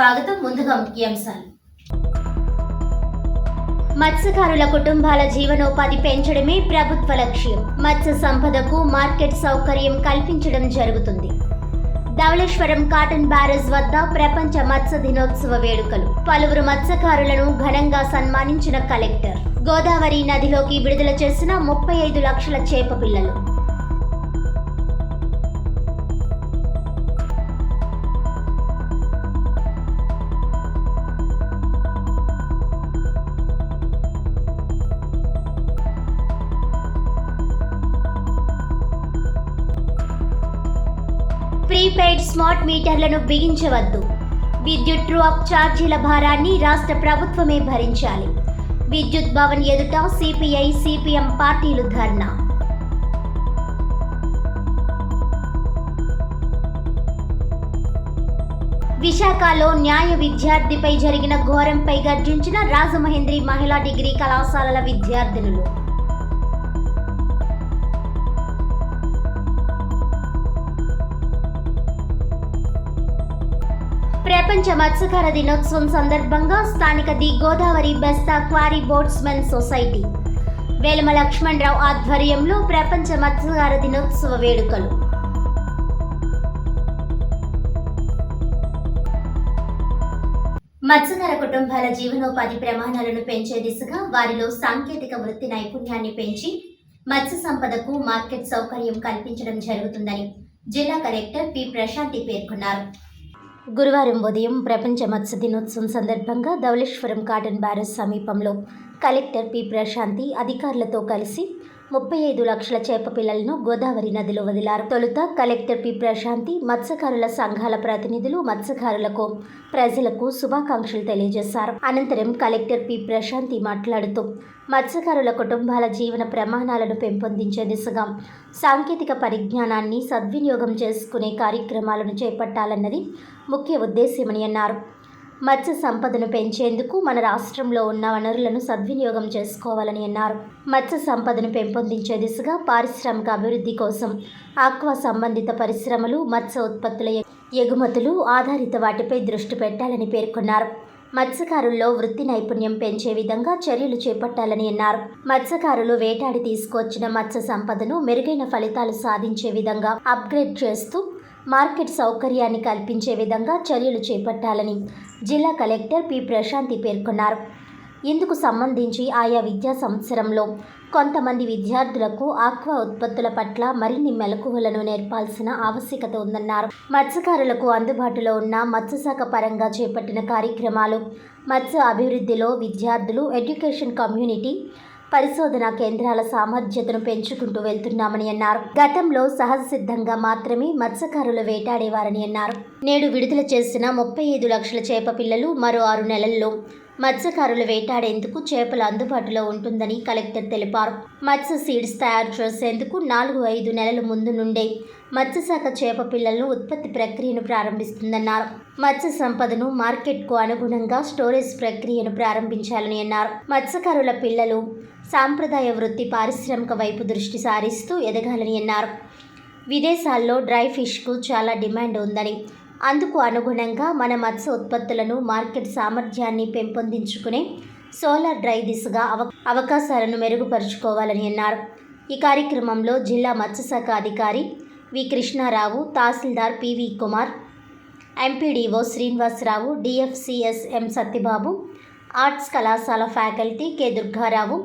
స్వాగతం. ముందుగా ముఖ్యాంశాలు. మత్స్యకారుల కుటుంబాల జీవనోపాధి పెంచడమే ప్రభుత్వ లక్ష్యం. మత్స్య సంపదకు మార్కెట్ సౌకర్యం కల్పించడం జరుగుతుంది. ధవళేశ్వరం కాటన్ బ్యారేజ్ వద్ద ప్రపంచ మత్స్య దినోత్సవ వేడుకలు. పలువురు మత్స్యకారులను ఘనంగా సన్మానించిన కలెక్టర్. గోదావరి నదిలోకి విడుదల చేసిన 35 లక్షల చేప పిల్లలు. ప్రీపెయిడ్ స్మార్ట్ మీటర్లను బిగించవద్దు. విద్యుత్ ట్రూ అప్ ఛార్జీల భారాన్ని రాష్ట్ర ప్రభుత్వమే భరించాలి. విద్యుత్ భవన్ ఎదుట సిపిఐ సిపిఎం పార్టీలు ధర్నా. విశాఖలో న్యాయ విద్యార్థిపై జరిగిన ఘోరంపై గర్జించిన రాజమహేంద్రి మహిళా డిగ్రీ కళాశాలల విద్యార్థినులు. ప్రపంచ మత్స్యకార దినోత్సవం సందర్భంగా స్థానిక the Godavari బెస్తా quarry boatsmen society Velama Lakshmanarao ఆధ్వర్యంలో ప్రపంచ మత్స్యకార దినోత్సవ వేడుకలు. మత్స్యకార కుటుంబాల జీవనోపాధి ప్రమాణాలను పెంచే దిశగా వారిలో సాంకేతిక వృత్తి నైపుణ్యాన్ని పెంచి మత్స్య సంపదకు మార్కెట్ సౌకర్యం కల్పించడం జరుగుతుందని జిల్లా కలెక్టర్ పి ప్రశాంతి పేర్కొన్నారు. గురువారం ఉదయం ప్రపంచ మత్స్య దినోత్సవం సందర్భంగా ధవళేశ్వరం కాటన్ బ్యారేజ్ సమీపంలో కలెక్టర్ పి ప్రశాంతి అధికారులతో కలిసి 35 లక్షల చేప పిల్లలను గోదావరి నదిలో వదిలారు. తొలుత కలెక్టర్ పి ప్రశాంతి మత్స్యకారుల సంఘాల ప్రతినిధులు మత్స్యకారులకు ప్రజలకు శుభాకాంక్షలు తెలియజేశారు. అనంతరం కలెక్టర్ పి ప్రశాంతి మాట్లాడుతూ మత్స్యకారుల కుటుంబాల జీవన ప్రమాణాలను పెంపొందించే దిశగా సాంకేతిక పరిజ్ఞానాన్ని సద్వినియోగం చేసుకునే కార్యక్రమాలను చేపట్టాలన్నది ముఖ్య ఉద్దేశ్యమని అన్నారు. మత్స్య సంపదను పెంచేందుకు మన రాష్ట్రంలో ఉన్న వనరులను సద్వినియోగం చేసుకోవాలని అన్నారు. మత్స్య సంపదను పెంపొందించే దిశగా పారిశ్రామిక అభివృద్ధి కోసం ఆక్వా సంబంధిత పరిశ్రమలు, మత్స్య ఉత్పత్తుల ఎగుమతులు ఆధారిత వాటిపై దృష్టి పెట్టాలని పేర్కొన్నారు. మత్స్యకారుల్లో వృత్తి నైపుణ్యం పెంచే విధంగా చర్యలు చేపట్టాలని అన్నారు. మత్స్యకారులు వేటాడి తీసుకొచ్చిన మత్స్య సంపదను మెరుగైన ఫలితాలు సాధించే విధంగా అప్గ్రేడ్ చేస్తూ మార్కెట్ సౌకర్యాన్ని కల్పించే విధంగా చర్యలు చేపట్టాలని జిల్లా కలెక్టర్ పి ప్రశాంతి పేర్కొన్నారు. ఇందుకు సంబంధించి ఆయా విద్యా సంవత్సరంలో కొంతమంది విద్యార్థులకు ఆక్వా ఉత్పత్తుల పట్ల మరిన్ని మెలకువలను నేర్పాల్సిన ఆవశ్యకత ఉందన్నారు. మత్స్యకారులకు అందుబాటులో ఉన్న మత్స్యశాఖ పరంగా చేపట్టిన కార్యక్రమాలు, మత్స్య అభివృద్ధిలో విద్యార్థులు, ఎడ్యుకేషన్ కమ్యూనిటీ, పరిశోధనా కేంద్రాల సామర్థ్యతను పెంచుకుంటూ వెళ్తున్నామని అన్నారు. గతంలో సహజ సిద్ధంగా మాత్రమే మత్స్యకారులు వేటాడేవారని అన్నారు. నేడు విడుదల చేసిన 35 లక్షల చేప పిల్లలు మరో 6 నెలల్లో మత్స్యకారులు వేటాడేందుకు చేపలు అందుబాటులో ఉంటుందని కలెక్టర్ తెలిపారు. మత్స్య సీడ్స్ తయారు చేసేందుకు 4-5 నెలల ముందు నుండే మత్స్యశాఖ చేప పిల్లలను ఉత్పత్తి ప్రక్రియను ప్రారంభిస్తుందన్నారు. మత్స్య సంపదను మార్కెట్కు అనుగుణంగా స్టోరేజ్ ప్రక్రియను ప్రారంభించాలని అన్నారు. మత్స్యకారుల పిల్లలు సాంప్రదాయ వృత్తి పారిశ్రామిక వైపు దృష్టి సారిస్తూ ఎదగాలని అన్నారు. విదేశాల్లో డ్రై ఫిష్కు చాలా డిమాండ్ ఉందని, అందుకు అనుగుణంగా మన మత్స్య ఉత్పత్తులను మార్కెట్ సామర్థ్యాన్ని పెంపొందించుకునే సోలార్ డ్రై దిశగా అవకాశాలను మెరుగుపరుచుకోవాలని అన్నారు. ఈ కార్యక్రమంలో జిల్లా మత్స్యశాఖ అధికారి వి కృష్ణారావు, తహసీల్దార్ పివి కుమార్, ఎంపీడీఓ శ్రీనివాసరావు, డిఎఫ్సిఎస్ ఎం సత్యబాబు, ఆర్ట్స్ కళాశాల ఫ్యాకల్టీ కె దుర్గారావు,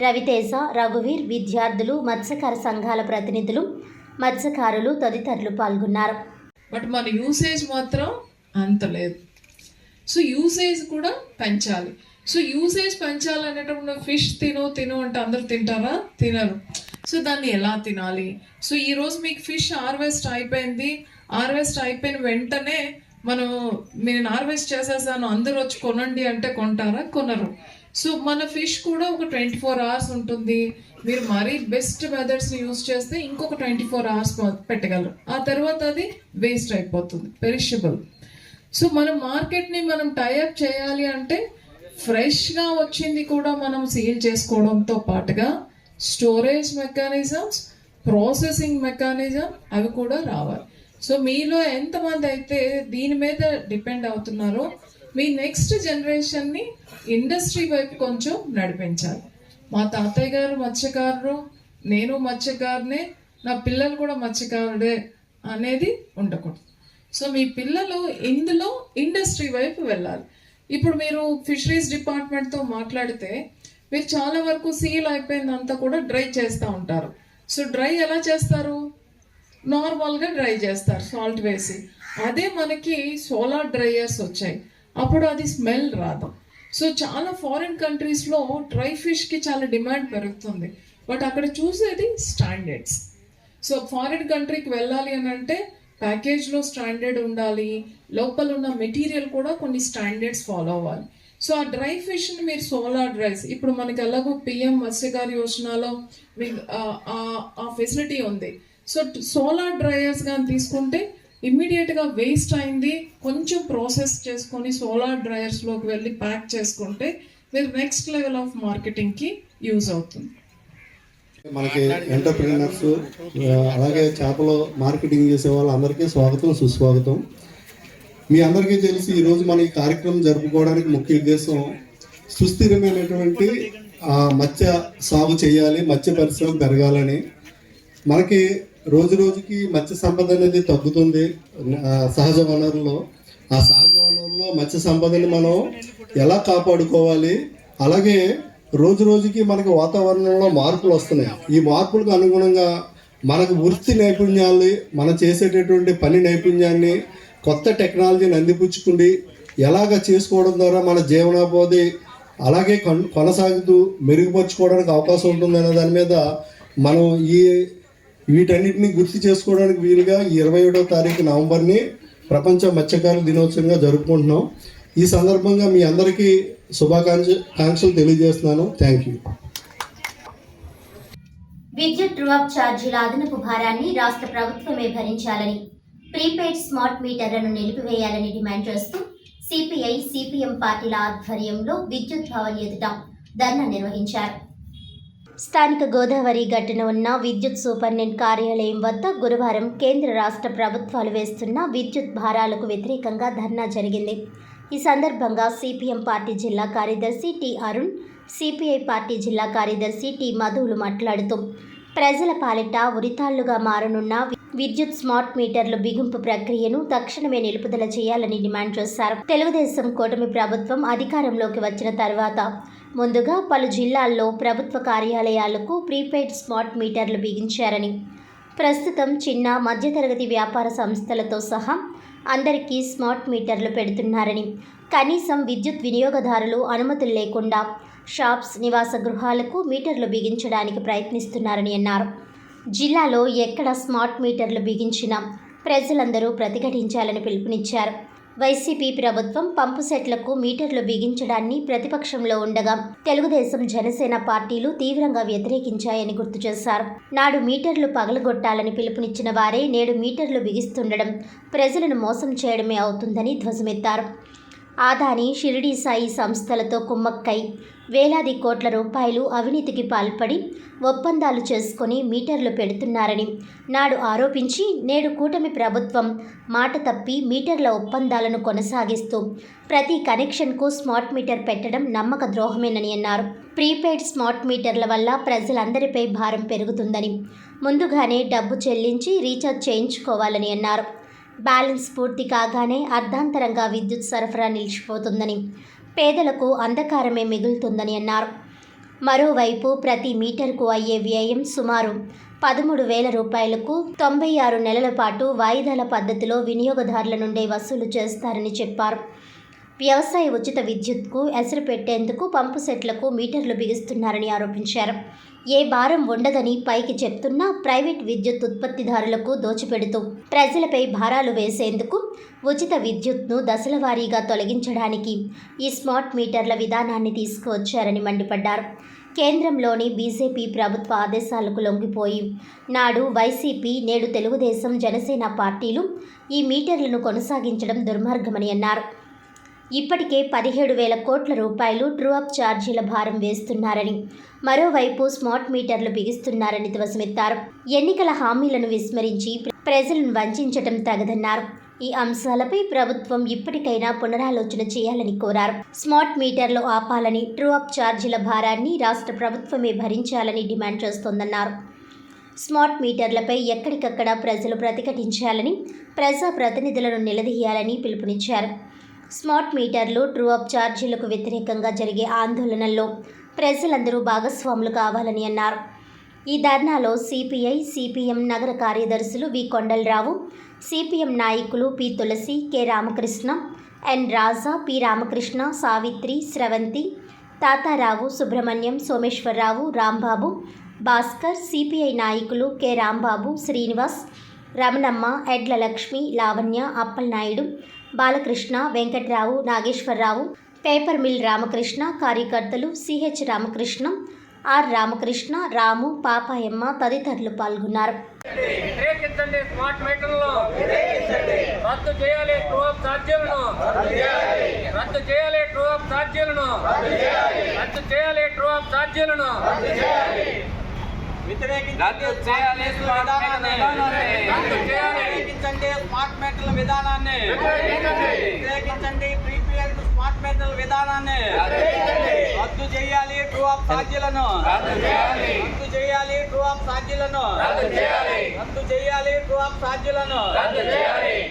రవితేజ, రఘువీర్, విద్యార్థులు, మత్స్యకార సంఘాల ప్రతినిధులు, మత్స్యకారులు తదితరులు పాల్గొన్నారు. బట్ మన యూసేజ్ మాత్రం అంత లేదు. సో యూసేజ్ కూడా పెంచాలి. సో యూసేజ్ పెంచాలనేటప్పుడు ఫిష్ తిను అంటే అందరు తింటారా? తినరు. సో దాన్ని ఎలా తినాలి? సో ఈరోజు మీకు ఫిష్ హార్వెస్ట్ అయిపోయిన వెంటనే నేను హార్వెస్ట్ చేసేసాను అందరూ వచ్చి కొనండి అంటే కొంటారా? కొనరు. సో మన ఫిష్ కూడా ఒక 24 hours ఉంటుంది. మీరు మరీ బెస్ట్ మెథడ్స్ని యూజ్ చేస్తే ఇంకొక 24 hours పెట్టగలరు. ఆ తర్వాత అది వేస్ట్ అయిపోతుంది, పెరిషబుల్. సో మన మార్కెట్ని మనం టైఅప్ చేయాలి అంటే ఫ్రెష్గా వచ్చింది కూడా మనం సీల్ చేసుకోవడంతో పాటుగా స్టోరేజ్ మెకానిజమ్స్, ప్రాసెసింగ్ మెకానిజం అవి కూడా రావాలి. సో మీలో ఎంతమంది అయితే దీని మీద డిపెండ్ అవుతున్నారో మీ నెక్స్ట్ జనరేషన్ని ఇండస్ట్రీ వైపు కొంచెం నడిపించాలి. మా తాతయ్య గారు మత్స్యకారులు, నేను మత్స్యకారునే, నా పిల్లలు కూడా మత్స్యకారుడే అనేది ఉండకూడదు. సో మీ పిల్లలు ఇందులో ఇండస్ట్రీ వైపు వెళ్ళాలి. ఇప్పుడు మీరు ఫిషరీస్ డిపార్ట్మెంట్తో మాట్లాడితే మీరు చాలా వరకు సీల్ అయిపోయిందంతా కూడా డ్రై చేస్తూ ఉంటారు. సో డ్రై ఎలా చేస్తారు? నార్మల్గా డ్రై చేస్తారు సాల్ట్ వేసి. అదే మనకి సోలార్ డ్రైయర్స్ వచ్చాయి, అప్పుడు అది స్మెల్ రాదు. సో చాలా ఫారిన్ కంట్రీస్లో డ్రై ఫిష్కి చాలా డిమాండ్ పెరుగుతుంది, బట్ అక్కడ చూసేది స్టాండర్డ్స్. సో ఫారిన్ కంట్రీకి వెళ్ళాలి అని అంటే ప్యాకేజ్లో స్టాండర్డ్ ఉండాలి, లోపల ఉన్న మెటీరియల్ కూడా కొన్ని స్టాండర్డ్స్ ఫాలో అవ్వాలి. సో ఆ డ్రై ఫిష్ని మీరు సోలార్ డ్రైస్, ఇప్పుడు మనకి ఎలాగో పిఎం మత్స్యకార యోజనలో మీకు ఆ ఫెసిలిటీ ఉంది. సో సోలార్ డ్రైయర్స్ కానీ తీసుకుంటే ఇమ్మీడియట్గా వేస్ట్ అయింది కొంచెం ప్రాసెస్ చేసుకొని సోలార్ డ్రైయర్స్లోకి వెళ్ళి ప్యాక్ చేసుకుంటే మీరు నెక్స్ట్ లెవెల్ ఆఫ్ మార్కెటింగ్కి యూజ్ అవుతుంది. మనకి ఎంటర్ప్రీనర్స్ అలాగే చేపలు మార్కెటింగ్ చేసే వాళ్ళందరికీ స్వాగతం, సుస్వాగతం. మీ అందరికీ తెలిసి ఈరోజు మన ఈ కార్యక్రమం జరుపుకోవడానికి ముఖ్య ఉద్దేశం సుస్థిరమైనటువంటి మత్స్య సాగు చేయాలి, మత్స్య పరిశ్రమ పెరగాలని. మనకి రోజు రోజుకి మత్స్య సంపద అనేది తగ్గుతుంది. సహజ వనరుల్లో ఆ సహజ వనరుల్లో మత్స్య సంపదని మనం ఎలా కాపాడుకోవాలి, అలాగే రోజు రోజుకి మనకి వాతావరణంలో మార్పులు వస్తున్నాయి. ఈ మార్పులకు అనుగుణంగా మనకు వృత్తి నైపుణ్యాలు, మనం చేసేటటువంటి పని నైపుణ్యాన్ని, కొత్త టెక్నాలజీని అందిపుచ్చుకుండి ఎలాగ చేసుకోవడం ద్వారా మన జీవనోపాధి అలాగే కొనసాగుతూ మెరుగుపరుచుకోవడానికి అవకాశం ఉంటుందనే దాని మీద మనం వీటన్నిటిని గుర్తు చేసుకోవడానికి వీలుగా 27వ తారీఖు నవంబర్ని ప్రపంచ మత్స్యకారుల దినోత్సవంగా జరుపుకుంటున్నాం. ఈ సందర్భంగా మీ అందరికీ శుభాకాంక్షలు తెలియజేస్తున్నాను. Thank you. విద్యుత్ ట్రూ-అప్ ఛార్జీల అదనపు భారాన్ని రాష్ట్ర ప్రభుత్వమే భరించాలని, ప్రీపెయిడ్ స్మార్ట్ మీటర్లను నిలిపివేయాలని డిమాండ్ చేస్తూ సిపిఐ, సిపిఎం పార్టీల ఆధ్వర్యంలో విద్యుత్ భవన్ ఎదుట ధర్నా నిర్వహించారు. స్థానిక గోదావరి గట్టున ఉన్న విద్యుత్ సూపరింటెండెంట్ కార్యాలయం వద్ద గురువారం కేంద్ర రాష్ట్ర ప్రభుత్వాలు వేస్తున్న విద్యుత్ భారాలకు వ్యతిరేకంగా ధర్నా జరిగింది. ఈ సందర్భంగా సిపిఎం పార్టీ జిల్లా కార్యదర్శి టి అరుణ్, సిపిఐ పార్టీ జిల్లా కార్యదర్శి టి మధులు మాట్లాడుతూ ప్రజల పాలిట ఉరితాళ్లుగా మారనున్న విద్యుత్ స్మార్ట్ మీటర్లు బిగింపు ప్రక్రియను తక్షణమే నిలుపుదల చేయాలని డిమాండ్ చేశారు. తెలుగుదేశం కూటమి ప్రభుత్వం అధికారంలోకి వచ్చిన తర్వాత ముందుగా పలు జిల్లాల్లో ప్రభుత్వ కార్యాలయాలకు ప్రీపెయిడ్ స్మార్ట్ మీటర్లు బిగించారని, ప్రస్తుతం చిన్న మధ్యతరగతి వ్యాపార సంస్థలతో సహా అందరికీ స్మార్ట్ మీటర్లు పెడుతున్నారని, కనీసం విద్యుత్ వినియోగదారులు అనుమతులు లేకుండా షాప్స్, నివాస గృహాలకు మీటర్లు బిగించడానికి ప్రయత్నిస్తున్నారని అన్నారు. జిల్లాలో ఎక్కడ స్మార్ట్ మీటర్లు బిగించినా ప్రజలందరూ ప్రతిఘటించాలని పిలుపునిచ్చారు. వైసీపీ ప్రభుత్వం పంపు సెట్లకు మీటర్లు బిగించడాన్ని ప్రతిపక్షంలో ఉండగా తెలుగుదేశం, జనసేన పార్టీలు తీవ్రంగా వ్యతిరేకించాయని గుర్తు చేశారు. నాడు మీటర్లు పగలగొట్టాలని పిలుపునిచ్చిన వారే నేడు మీటర్లు బిగిస్తుండడం ప్రజలను మోసం చేయడమే అవుతుందని ధ్వజమెత్తారు. ఆదాని, షిరిడీ సాయి సంస్థలతో కుమ్మక్కై వేలాది కోట్ల రూపాయలు అవినీతికి పాల్పడి ఒప్పందాలు చేసుకొని మీటర్లు పెడుతున్నారని నాడు ఆరోపించి, నేడు కూటమి ప్రభుత్వం మాట తప్పి మీటర్ల ఒప్పందాలను కొనసాగిస్తూ ప్రతి కనెక్షన్కు స్మార్ట్ మీటర్ పెట్టడం నమ్మక ద్రోహమేనని అన్నారు. ప్రీపెయిడ్ స్మార్ట్ మీటర్ల వల్ల ప్రజలందరిపై భారం పెరుగుతుందని, ముందుగానే డబ్బు చెల్లించి రీఛార్జ్ చేయించుకోవాలని అన్నారు. బ్యాలెన్స్ పూర్తి కాగానే అర్ధాంతరంగా విద్యుత్ సరఫరా నిలిచిపోతుందని, పేదలకు అంధకారమే మిగులుతుందని అన్నారు. మరోవైపు ప్రతి మీటర్కు అయ్యే వ్యయం సుమారు 13,000 రూపాయలకు 96 నెలల పాటు వాయిదాల పద్ధతిలో వినియోగదారుల నుండే వసూలు చేస్తారని చెప్పారు. వ్యవసాయ ఉచిత విద్యుత్కు ఎసరు పెట్టేందుకు పంపు సెట్లకు మీటర్లు బిగిస్తున్నారని ఆరోపించారు. ఏ భారం ఉండదని పైకి చెప్తున్నా ప్రైవేట్ విద్యుత్ ఉత్పత్తిదారులకు దోచిపెడుతూ ప్రజలపై భారాలు వేసేందుకు ఉచిత విద్యుత్ను దశలవారీగా తొలగించడానికి ఈ స్మార్ట్ మీటర్ల విధానాన్ని తీసుకువచ్చారని మండిపడ్డారు. కేంద్రంలోని బీజేపీ ప్రభుత్వ ఆదేశాలకు లొంగిపోయి నాడు వైసీపీ, నేడు తెలుగుదేశం, జనసేన పార్టీలు ఈ మీటర్లను కొనసాగించడం దుర్మార్గమని అన్నారు. ఇప్పటికే 17,000 కోట్ల రూపాయలు ట్రూ-అప్ ఛార్జీల భారం వేస్తున్నారని, మరోవైపు స్మార్ట్ మీటర్లు బిగిస్తున్నారని ధ్వజమెత్తారు. ఎన్నికల హామీలను విస్మరించి ప్రజలను వంచడం తగదన్నారు. ఈ అంశాలపై ప్రభుత్వం ఇప్పటికైనా పునరాలోచన చేయాలని కోరారు. స్మార్ట్ మీటర్లు ఆపాలని, ట్రూ అప్ ఛార్జీల భారాన్ని రాష్ట్ర ప్రభుత్వమే భరించాలని డిమాండ్ చేస్తోందన్నారు. స్మార్ట్ మీటర్లపై ఎక్కడికక్కడ ప్రజలు ప్రతిఘటించాలని, ప్రజాప్రతినిధులను నిలదీయాలని పిలుపునిచ్చారు. స్మార్ట్ మీటర్లు, ట్రూ అప్ ఛార్జీలకు వ్యతిరేకంగా జరిగే ఆందోళనల్లో ప్రజలందరూ భాగస్వాములు కావాలని అన్నారు. ఈ ధర్నాలో సిపిఐ, సిపిఎం నగర కార్యదర్శులు వి కొండలరావు, సిపిఎం నాయకులు పి తులసి, కె రామకృష్ణ, ఎన్ రాజా, పి రామకృష్ణ, సావిత్రి, స్రవంతి, తాతారావు, సుబ్రహ్మణ్యం, సోమేశ్వరరావు, రాంబాబు, భాస్కర్, సిపిఐ నాయకులు కె రాంబాబు, శ్రీనివాస్, రమణమ్మ, ఎడ్ల లక్ష్మి, లావణ్య, అప్పలనాయుడు, బాలకృష్ణ, వెంకట్రావు, నాగేశ్వరరావు, పేపర్ మిల్ రామకృష్ణ, కార్యకర్తలు సిహెచ్ రామకృష్ణ, ఆర్ రామకృష్ణ, రాము, పాపాయమ్మ తదితరులు పాల్గొన్నారు. వ్యతిరేకించండి స్మార్ట్ మీటర్లను రద్దు చేయాలి, ట్రూ అప్ ఛార్జీలను రద్దు చేయాలి, ట్రూ అప్ ఛార్జీలను రద్దు చేయాలి, ట్రూ అప్ ఛార్జీలను వ్యతిరేకించండి స్మార్ట్ మీటర్ల విధానాన్ని వ్యతిరేకించండి ప్రీపెయిడ్ స్మార్ట్ మీటర్ల విధానాన్ని రద్దు చేయాలి, ట్రూ అప్ ఛార్జీలను రద్దు చేయాలి, ట్రూ అప్ ఛార్జీలను రద్దు చేయాలి, ట్రూ అప్ ఛార్జీలను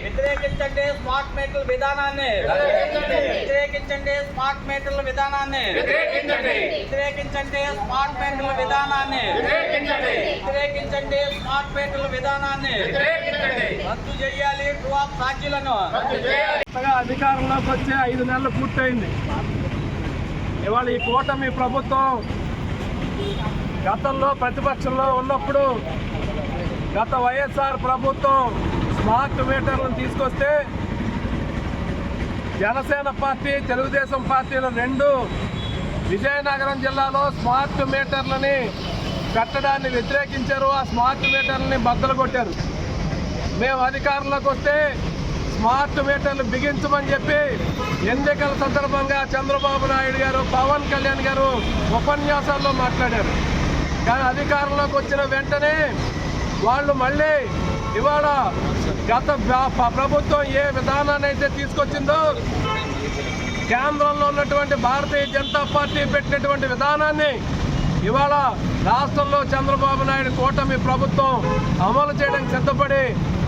వ్యతిరేకించండి స్మార్ట్ మీటర్ల విధానాన్ని వ్యతిరేకించండి స్మార్ట్ మీటర్ల విధానాన్ని వ్యతిరేకించండి స్మార్ట్ మీటర్ల విధానాన్ని వ్యతిరేకించండి స్మార్ట్ మీటర్ల విధానాన్ని రద్దు చేయాలి, ట్రూ అప్ ఛార్జీలను అధికారంలోకి వచ్చే 5 నెలలు పూర్తయింది. ఇవాళ ఈ కూటమి ప్రభుత్వం గతంలో ప్రతిపక్షంలో ఉన్నప్పుడు గత వైఎస్ఆర్ ప్రభుత్వం స్మార్ట్ మీటర్లను తీసుకొస్తే జనసేన పార్టీ, తెలుగుదేశం పార్టీలు రెండు విజయనగరం జిల్లాలో స్మార్ట్ మీటర్లని కట్టడాన్ని వ్యతిరేకించారు. ఆ స్మార్ట్ మీటర్లని బద్దలు కొట్టారు. మేము అధికారంలోకి వస్తే స్మార్ట్ మీటర్లు బిగించమని చెప్పి ఎన్నికల సందర్భంగా చంద్రబాబు నాయుడు గారు, పవన్ కళ్యాణ్ గారు ఉపన్యాసాల్లో మాట్లాడారు. కానీ అధికారంలోకి వచ్చిన వెంటనే వాళ్ళు మళ్ళీ ఇవాళ గత ప్రభుత్వం ఏ విధానాన్ని అయితే తీసుకొచ్చిందో, కేంద్రంలో ఉన్నటువంటి భారతీయ జనతా పార్టీ పెట్టినటువంటి విధానాన్ని ఇవాళ రాష్ట్రంలో చంద్రబాబు నాయుడు కూటమి ప్రభుత్వం అమలు చేయడానికి సిద్ధపడి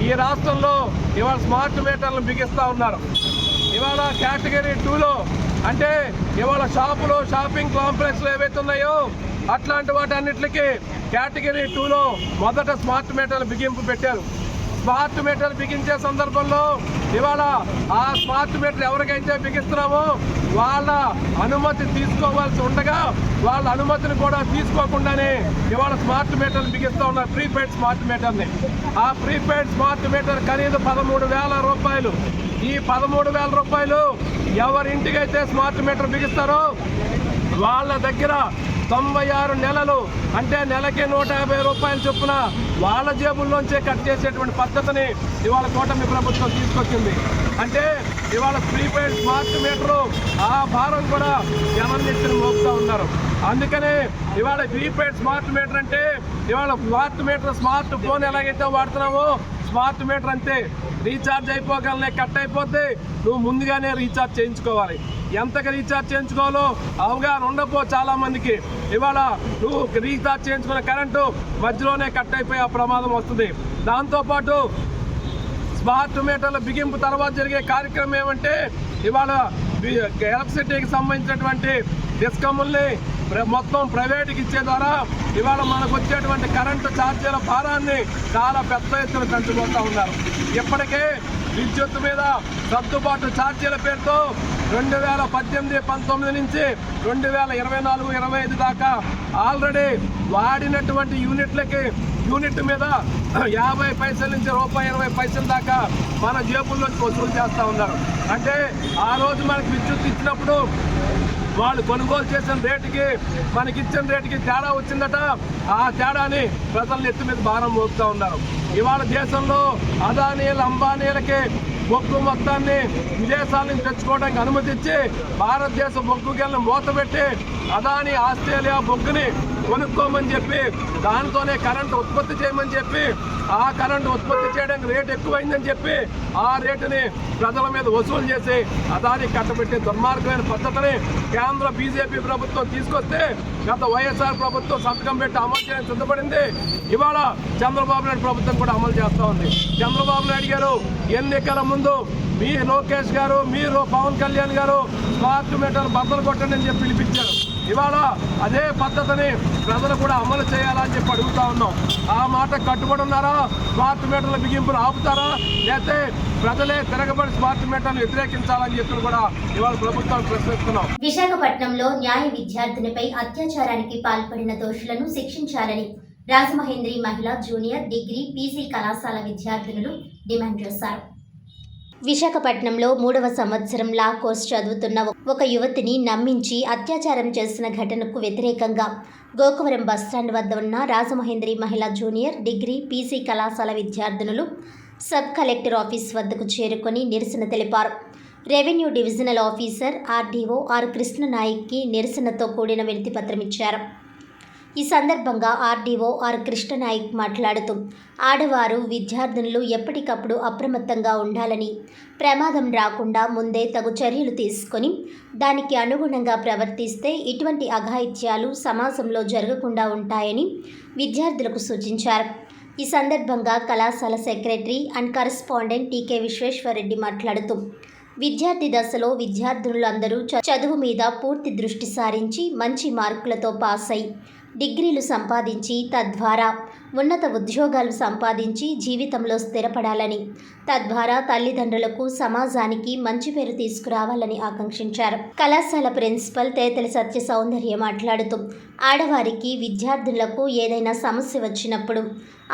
ఈ రాష్ట్రంలో ఇవాళ స్మార్ట్ మీటర్లు బిగిస్తూ ఉన్నారు. ఇవాళ కేటగిరీ 2లో అంటే ఇవాళ షాపులు, షాపింగ్ కాంప్లెక్స్లు ఏవైతే ఉన్నాయో అట్లాంటి వాటన్నిటికీ కేటగిరీ 2లో మొదట స్మార్ట్ మీటర్లు బిగింపు పెట్టారు. స్మార్ట్ మీటర్ బిగించే సందర్భంలో ఇవాళ ఆ స్మార్ట్ మీటర్ ఎవరికైతే బిగిస్తున్నామో వాళ్ళ అనుమతి తీసుకోవాల్సి ఉండగా వాళ్ళ అనుమతిని కూడా తీసుకోకుండానే ఇవాళ స్మార్ట్ మీటర్లు బిగిస్తూ ఉన్నారు, ప్రీపెయిడ్ స్మార్ట్ మీటర్ని. ఆ ప్రీపెయిడ్ స్మార్ట్ మీటర్ ఖరీదు 13,000 రూపాయలు. ఈ 13,000 రూపాయలు ఎవరింటికైతే స్మార్ట్ మీటర్ బిగిస్తారో వాళ్ళ దగ్గర 96 నెలలు అంటే నెలకి 150 రూపాయలు చొప్పున వాళ్ళ జేబుల్లోంచే కట్ చేసేటువంటి పద్ధతిని ఇవాళ కూటమి ప్రభుత్వం తీసుకొచ్చింది. అంటే ఇవాళ ప్రీపెయిడ్ స్మార్ట్ మీటరు ఆ భారం కూడా జనాన్ని మోపుతూ ఉన్నారు. అందుకనే ఇవాళ ప్రీపెయిడ్ స్మార్ట్ మీటర్ అంటే ఇవాళ స్మార్ట్ మీటర్, స్మార్ట్ ఫోన్ ఎలాగైతే వాడుతున్నామో స్మార్ట్ మీటర్ అంతే. రీఛార్జ్ అయిపోగలనే కట్ అయిపోతే నువ్వు ముందుగానే రీఛార్జ్ చేయించుకోవాలి. ఎంతగా రీఛార్జ్ చేయించుకోవాలో అవగాహన ఉండపో చాలా మందికి. ఇవాళ నువ్వు రీఛార్జ్ చేయించుకున్న కరెంటు మధ్యలోనే కట్ అయిపోయే ప్రమాదం వస్తుంది. దాంతోపాటు స్మార్ట్ మీటర్ల బిగింపు తర్వాత జరిగే కార్యక్రమం ఏమంటే ఇవాళ ఎలక్ట్రిసిటీకి సంబంధించినటువంటి డిస్కమ్ల్ని మొత్తం ప్రైవేట్కి ఇచ్చే ద్వారా ఇవాళ మనకు వచ్చేటువంటి కరెంటు ఛార్జీల భారాన్ని చాలా పెద్ద ఎత్తున పెంచుకుంటూ ఉన్నారు. ఇప్పటికే విద్యుత్ మీద సర్దుబాటు ఛార్జీల పేరుతో 2018-19 నుంచి 2024-25 దాకా ఆల్రెడీ వాడినటువంటి యూనిట్ మీద 50 పైసల నుంచి ₹1.20 దాకా మన జేబుల్లోంచి వసూలు చేస్తూ ఉన్నారు. అంటే ఆ రోజు మనకి విద్యుత్ ఇచ్చినప్పుడు వాళ్ళు కొనుగోలు చేసిన రేటుకి మనకి ఇచ్చిన రేటుకి తేడా వచ్చిందట. ఆ తేడాని ప్రజల నెత్తి మీద భారం మోపుతూ ఉన్నారు. ఇవాళ దేశంలో అదానీలు, అంబానీలకి బొగ్గు మొత్తాన్ని విదేశాల నుంచి తెచ్చుకోవడానికి అనుమతి ఇచ్చి భారతదేశ బొగ్గు గెలను మూతపెట్టి అదాని ఆస్ట్రేలియా బొగ్గుని కొనుక్కోమని చెప్పి దానితోనే కరెంటు ఉత్పత్తి చేయమని చెప్పి ఆ కరెంటు ఉత్పత్తి చేయడానికి రేటు ఎక్కువైందని చెప్పి ఆ రేటుని ప్రజల మీద వసూలు చేసి అదాని కట్టబెట్టే దుర్మార్గమైన పద్ధతిని కేంద్ర బీజేపీ ప్రభుత్వం తీసుకొస్తే గత వైఎస్ఆర్ ప్రభుత్వం సంతకం పెట్టి అమలు చేయడానికి సిద్ధపడింది. ఇవాళ చంద్రబాబు నాయుడు ప్రభుత్వం కూడా అమలు చేస్తూ ఉంది. చంద్రబాబు నాయుడు గారు ఎన్నికల ముందు మీ లోకేష్ గారు, మీరు పవన్ కళ్యాణ్ గారు స్మార్ట్ మీటర్ బద్దలు కొట్టండి అని చెప్పి పిలిపించారు. ఇవాళ అదే పద్ధతిని ప్రజలు కూడా అమలు చేయాలని చెప్పి అడుగుతా ఉన్నాం. ఆ మాట కట్టుబడి ఉన్నారా? స్మార్ట్ మీటర్ల బిగింపును ఆపుతారా? లేకపోతే ప్రజలే తిరగబడి స్మార్ట్ మీటర్లు వ్యతిరేకించాలని చెప్పి కూడా ఇవాళ ప్రభుత్వాన్ని ప్రశ్నిస్తున్నాం. విశాఖపట్నంలో న్యాయ విద్యార్థినిపై అత్యాచారానికి పాల్పడిన దోషులను శిక్షించాలని రాజమహేంద్రి మహిళా జూనియర్ డిగ్రీ పీజీ కళాశాల విద్యార్థినులు డిమాండ్ చేశారు. విశాఖపట్నంలో 3వ సంవత్సరం లా కోర్స్ చదువుతున్న ఒక యువతిని నమ్మించి అత్యాచారం చేసిన ఘటనకు వ్యతిరేకంగా గోకవరం బస్టాండ్ వద్ద ఉన్న రాజమహేంద్రి మహిళా జూనియర్ డిగ్రీ పీజీ కళాశాల విద్యార్థినులు సబ్ కలెక్టర్ ఆఫీస్ వద్దకు చేరుకొని నిరసన తెలిపారు. Revenue divisional officer RDO R కృష్ణనాయక్కి నిరసనతో కూడిన వినతిపత్రం ఇచ్చారు. ఈ సందర్భంగా ఆర్డీఓ ఆర్ కృష్ణనాయక్ మాట్లాడుతూ ఆడవారు విద్యార్థినులు ఎప్పటికప్పుడు అప్రమత్తంగా ఉండాలని, ప్రమాదం రాకుండా ముందే తగు చర్యలు తీసుకొని దానికి అనుగుణంగా ప్రవర్తిస్తే ఇటువంటి అఘాయిత్యాలు సమాజంలో జరగకుండా ఉంటాయని విద్యార్థులకు సూచించారు. ఈ సందర్భంగా కళాశాల సెక్రటరీ అండ్ కరెస్పాండెంట్ టీకే విశ్వేశ్వరరెడ్డి మాట్లాడుతూ విద్యార్థి దశలో విద్యార్థినులందరూ చదువు మీద పూర్తి దృష్టి సారించి మంచి మార్కులతో పాస్ అయి డిగ్రీలు సంపాదించి తద్వారా ఉన్నత ఉద్యోగాలు సంపాదించి జీవితంలో స్థిరపడాలని, తద్వారా తల్లిదండ్రులకు సమాజానికి మంచి పేరు తీసుకురావాలని ఆకాంక్షించారు. కళాశాల ప్రిన్సిపల్ తేతలి సత్య సౌందర్య మాట్లాడుతూ ఆడవారికి విద్యార్థులకు ఏదైనా సమస్య వచ్చినప్పుడు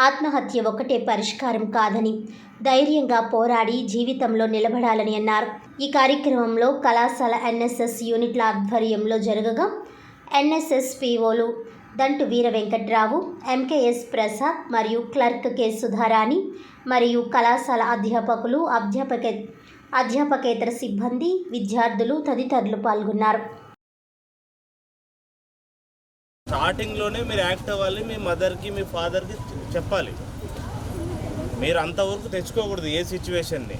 ఆత్మహత్య ఒకటే పరిష్కారం కాదని, ధైర్యంగా పోరాడి జీవితంలో నిలబడాలని అన్నారు. ఈ కార్యక్రమంలో కళాశాల ఎన్ఎస్ఎస్ యూనిట్ల ఆధ్వర్యంలో జరగగా ఎన్ఎస్ఎస్ పీఓలు దంటు వీర వెంకట్రావు, ఎంకేఎస్ ప్రసాద్ మరియు క్లర్క్ కె సుధారాణి మరియు కళాశాల అధ్యాపకులు, అధ్యాపకేతర సిబ్బంది, విద్యార్థులు తదితరులు పాల్గొన్నారు. స్టార్టింగ్లోనే మీరు యాక్ట్ అవ్వాలి. మీ మదర్కి, మీ ఫాదర్కి చెప్పాలి. మీరు అంతవరకు తెచ్చుకోకూడదు ఏ సిచ్యువేషన్ని.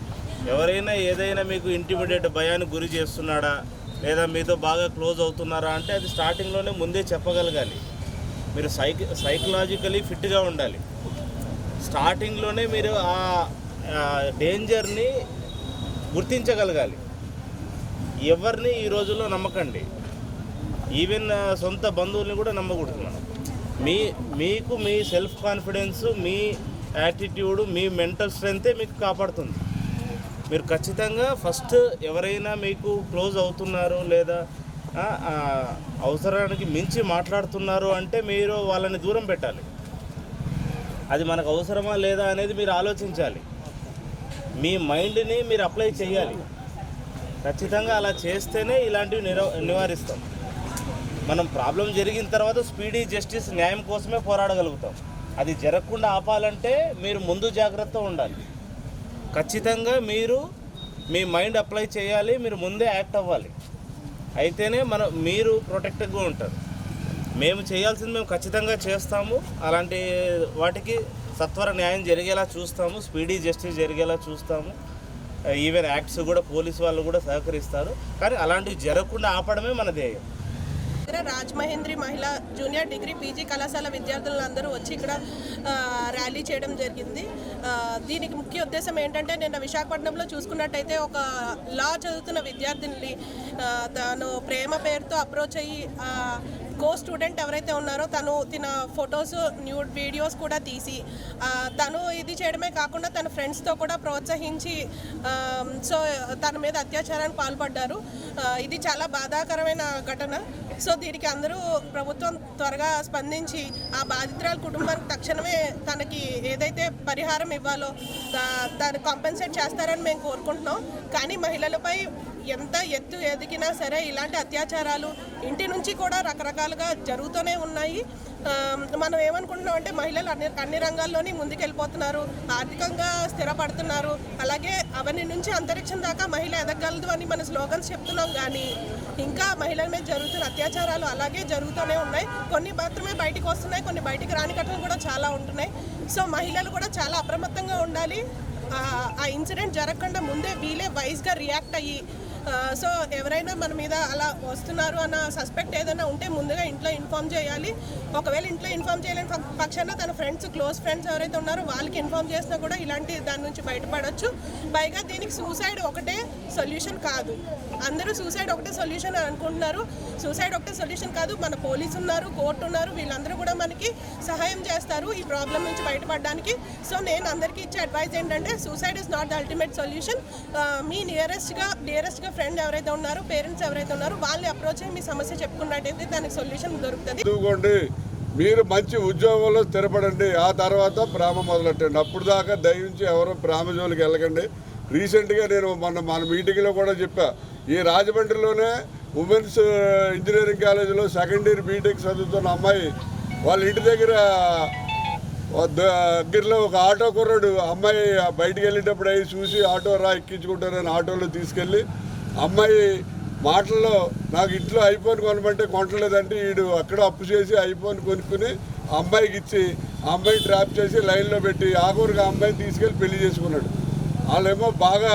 ఎవరైనా ఏదైనా మీకు ఇంటిమిడియేట్ భయానికి గురి చేస్తున్నాడా లేదా మీతో బాగా క్లోజ్ అవుతున్నారా అంటే అది స్టార్టింగ్లోనే ముందే చెప్పగలగాలి. మీరు సైకలాజికలీ ఫిట్గా ఉండాలి. స్టార్టింగ్లోనే మీరు ఆ డేంజర్ని గుర్తించగలగాలి. ఎవరిని ఈ రోజుల్లో నమ్మకండి. ఈవెన్ సొంత బంధువుల్ని కూడా నమ్మకూడదు. మనం మీకు మీ సెల్ఫ్ కాన్ఫిడెన్స్, మీ యాటిట్యూడ్, మీ మెంటల్ స్ట్రెంగ్తే మీకు కాపాడుతుంది. మీరు ఖచ్చితంగా ఫస్ట్ ఎవరైనా మీకు క్లోజ్ అవుతున్నారు లేదా అవసరానికి మించి మాట్లాడుతున్నారు అంటే మీరు వాళ్ళని దూరం పెట్టాలి. అది మనకు అవసరమా లేదా అనేది మీరు ఆలోచించాలి. మీ మైండ్ని మీరు అప్లై చేయాలి. ఖచ్చితంగా అలా చేస్తేనే ఇలాంటివి నివారిస్తాం. మనం ప్రాబ్లం జరిగిన తర్వాత స్పీడీ జస్టిస్, న్యాయం కోసమే పోరాడగలుగుతాం. అది జరగకుండా ఆపాలంటే మీరు ముందు జాగ్రత్త ఉండాలి. ఖచ్చితంగా మీరు మీ మైండ్ అప్లై చేయాలి. మీరు ముందే యాక్ట్ అవ్వాలి. అయితేనే మీరు ప్రొటెక్టెడ్గా ఉంటారు. మేము చేయాల్సింది మేము ఖచ్చితంగా చేస్తాము. అలాంటి వాటికి సత్వర న్యాయం జరిగేలా చూస్తాము. స్పీడీ జస్టిస్ జరిగేలా చూస్తాము. ఈవెన్ యాక్ట్స్ కూడా పోలీసు వాళ్ళు కూడా సహకరిస్తారు. కానీ అలాంటివి జరగకుండా ఆపడమే మన ధ్యేయం. రాజమహేంద్రి మహిళా జూనియర్ డిగ్రీ పీజీ కళాశాల విద్యార్థులందరూ వచ్చి ఇక్కడ ర్యాలీ చేయడం జరిగింది. దీనికి ముఖ్య ఉద్దేశం ఏంటంటే, నిన్న విశాఖపట్నంలో చూసుకున్నట్టయితే ఒక లా చదువుతున్న విద్యార్థిని తను ప్రేమ పేరుతో అప్రోచ్ అయ్యి కో స్టూడెంట్ ఎవరైతే ఉన్నారో తిన ఫొటోస్, న్యూడ్ వీడియోస్ కూడా తీసి తను ఇది చేయడమే కాకుండా తన ఫ్రెండ్స్తో కూడా ప్రోత్సహించి సో తన మీద అత్యాచారానికి పాల్పడ్డారు. ఇది చాలా బాధాకరమైన ఘటన. సో దీనికి అందరూ ప్రభుత్వం త్వరగా స్పందించి ఆ బాధితురాల కుటుంబానికి తక్షణమే తనకి ఏదైతే పరిహారం ఇవ్వాలో దాన్ని కాంపెన్సేట్ చేస్తారని మేము కోరుకుంటున్నాం. కానీ మహిళలపై ఎంత ఎత్తు ఎదిగినా సరే ఇలాంటి అత్యాచారాలు ఇంటి నుంచి కూడా రకరకాలుగా జరుగుతూనే ఉన్నాయి. మనం ఏమనుకుంటున్నాం అంటే మహిళలు అన్ని రంగాల్లోని ముందుకెళ్ళిపోతున్నారు, ఆర్థికంగా స్థిరపడుతున్నారు, అలాగే అవన్నీ నుంచి అంతరిక్షం దాకా మహిళ ఎదగలదు అని మన స్లోగన్స్ చెప్తున్నాం. కానీ ఇంకా మహిళల మీద జరుగుతున్న అత్యాచారాలు అలాగే జరుగుతూనే ఉన్నాయి. కొన్ని మాత్రమే బయటికి వస్తున్నాయి, కొన్ని బయటికి రాని ఘటనలు కూడా చాలా ఉంటున్నాయి. సో మహిళలు కూడా చాలా అప్రమత్తంగా ఉండాలి. ఆ ఇన్సిడెంట్ జరగకుండా ముందే వీలే వైజ్గా రియాక్ట్ అయ్యి, సో ఎవరైనా మన మీద అలా వస్తున్నారు అన్న సస్పెక్ట్ ఏదైనా ఉంటే ముందుగా ఇంట్లో ఇన్ఫామ్ చేయాలి. ఒకవేళ ఇంట్లో ఇన్ఫామ్ చేయలేని పక్షాన తన ఫ్రెండ్స్, క్లోజ్ ఫ్రెండ్స్ ఎవరైతే ఉన్నారో వాళ్ళకి ఇన్ఫామ్ చేసినా కూడా ఇలాంటి దాని నుంచి బయటపడవచ్చు. పైగా దీనికి సూసైడ్ ఒకటే సొల్యూషన్ కాదు. అందరూ సూసైడ్ ఒకటే సొల్యూషన్ అని అనుకుంటున్నారు. సూసైడ్ ఒకటే సొల్యూషన్ కాదు. మన పోలీసు ఉన్నారు, కోర్టు ఉన్నారు, వీళ్ళందరూ కూడా మనకి సహాయం చేస్తారు ఈ ప్రాబ్లం నుంచి బయటపడడానికి. సో నేను అందరికీ ఇచ్చే అడ్వైజ్ ఏంటంటే suicide is not the ultimate solution. మీ నియరెస్ట్గా ఫ్రెండ్ ఎవరైతే ఉన్నారో, పేరెంట్స్ ఎవరైతే ఉన్నారో వాళ్ళని అప్రోచ్ అయ్యి మీ సమస్య చెప్పుకున్నట్టయితే దానికి సొల్యూషన్ దొరుకుతుంది. మీరు మంచి ఉద్యోగంలో స్థిరపడండి, ఆ తర్వాత ప్రేమ మొదలెట్టండి. అప్పుడు దాకా దయించి ఎవరో ప్రేమ జోలికి వెళ్ళకండి. రీసెంట్గా నేను మన మీటింగ్లో కూడా చెప్పా, ఈ రాజమండ్రిలోనే ఉమెన్స్ ఇంజనీరింగ్ కాలేజీలో సెకండ్ ఇయర్ బీటెక్ చదువుతున్న అమ్మాయి వాళ్ళ ఇంటి దగ్గరలో ఒక ఆటో కుర్రాడు అమ్మాయి బయటికి వెళ్ళేటప్పుడు అవి చూసి ఆటో ఎక్కించుకుంటారని ఆటోలో తీసుకెళ్ళి అమ్మాయి మాటల్లో నాకు ఇంట్లో ఐఫోన్ కొనమంటే కొనలేదంటే వీడు అక్కడ అప్పు చేసి ఐఫోన్ కొనుక్కుని అమ్మాయికి ఇచ్చి అమ్మాయిని ట్రాప్ చేసి లైన్లో పెట్టి ఆఖరికి అమ్మాయిని తీసుకెళ్ళి పెళ్లి చేసుకున్నాడు. వాళ్ళేమో బాగా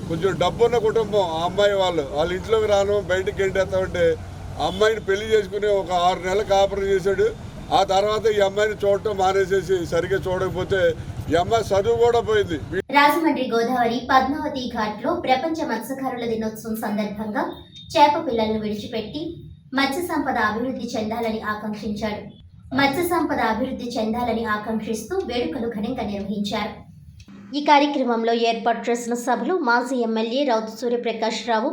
కొంచెం డబ్బున్న కుటుంబం. ఆ అమ్మాయి వాళ్ళ ఇంట్లోకి రాను బయటకు గెంటేస్తామంటే అమ్మాయిని పెళ్లి చేసుకుని ఒక 6 నెలలు కాపురం చేశాడు. ఆ తర్వాత ఈ అమ్మాయిని చూడటం మానేసేసి సరిగ్గా చూడకపోతే ఈ అమ్మాయి చదువు కూడా పోయింది. రాజమండ్రి గోదావరి పద్మావతి ఘాట్ లో ప్రపంచ మత్స్యకారుల దినోత్సవం సందర్భంగా చేప పిల్లలను విడిచిపెట్టి మత్స్య సంపద అభివృద్ధి చెందాలని ఆకాంక్షించాడు. మత్స్య సంపద అభివృద్ధి చెందాలని ఆకాంక్షిస్తూ వేడుకలు ఘనంగా నిర్వహించారు. ఈ కార్యక్రమంలో ఏర్పాటు చేసిన సభలో మాజీ ఎమ్మెల్యే రౌతు సూర్యప్రకాష్ రావు,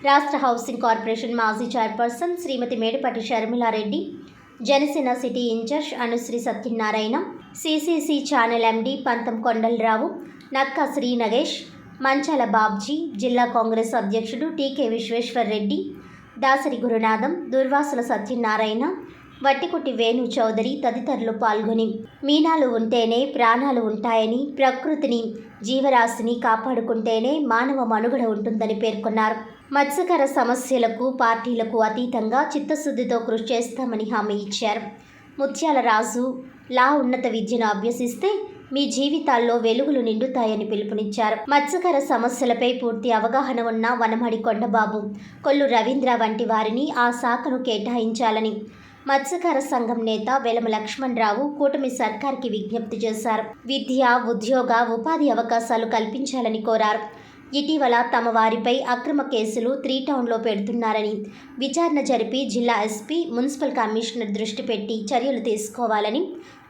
రాష్ట్ర హౌసింగ్ కార్పొరేషన్ మాజీ chairperson Srimathi Medipati Sharmila Reddy, Janasena city in-charge Anusri Satyanarayana, CCC channel MD Pantham Kondalarao, Nakka Shri Nagesh, మంచాల బాబ్జీ, జిల్లా కాంగ్రెస్ అధ్యక్షుడు టీకే విశ్వేశ్వర్ రెడ్డి, దాసరి గురునాథం, దుర్వాసుల సత్యనారాయణ, వట్టికుట్టి వేణు చౌదరి తదితరులు పాల్గొని మీనాలు ఉంటేనే ప్రాణాలు ఉంటాయని, ప్రకృతిని జీవరాశిని కాపాడుకుంటేనే మానవ మనుగడ ఉంటుందని పేర్కొన్నారు. మత్స్యకార సమస్యలకు పార్టీలకు అతీతంగా చిత్తశుద్ధితో కృషి చేస్తామని హామీ ఇచ్చారు. ముత్యాల రాజు లా ఉన్నత విద్యను అభ్యసిస్తే మీ జీవితాల్లో వెలుగులు నిండుతాయని పిలుపునిచ్చారు. మత్స్యకార సమస్యలపై పూర్తి అవగాహన ఉన్న వనమడి కొండబాబు, కొల్లు రవీంద్ర వంటి వారిని ఆ శాఖను కేటాయించాలని మత్స్యకార సంఘం నేత వెలమ లక్ష్మణరావు కూటమి సర్కార్కి విజ్ఞప్తి చేశారు. విద్య, ఉద్యోగ, ఉపాధి అవకాశాలు కల్పించాలని కోరారు. ఇటీవల తమ వారిపై అక్రమ కేసులు 3 టౌన్లో పెడుతున్నారని విచారణ జరిపి జిల్లా ఎస్పీ, మున్సిపల్ కమిషనర్ దృష్టి పెట్టి చర్యలు తీసుకోవాలని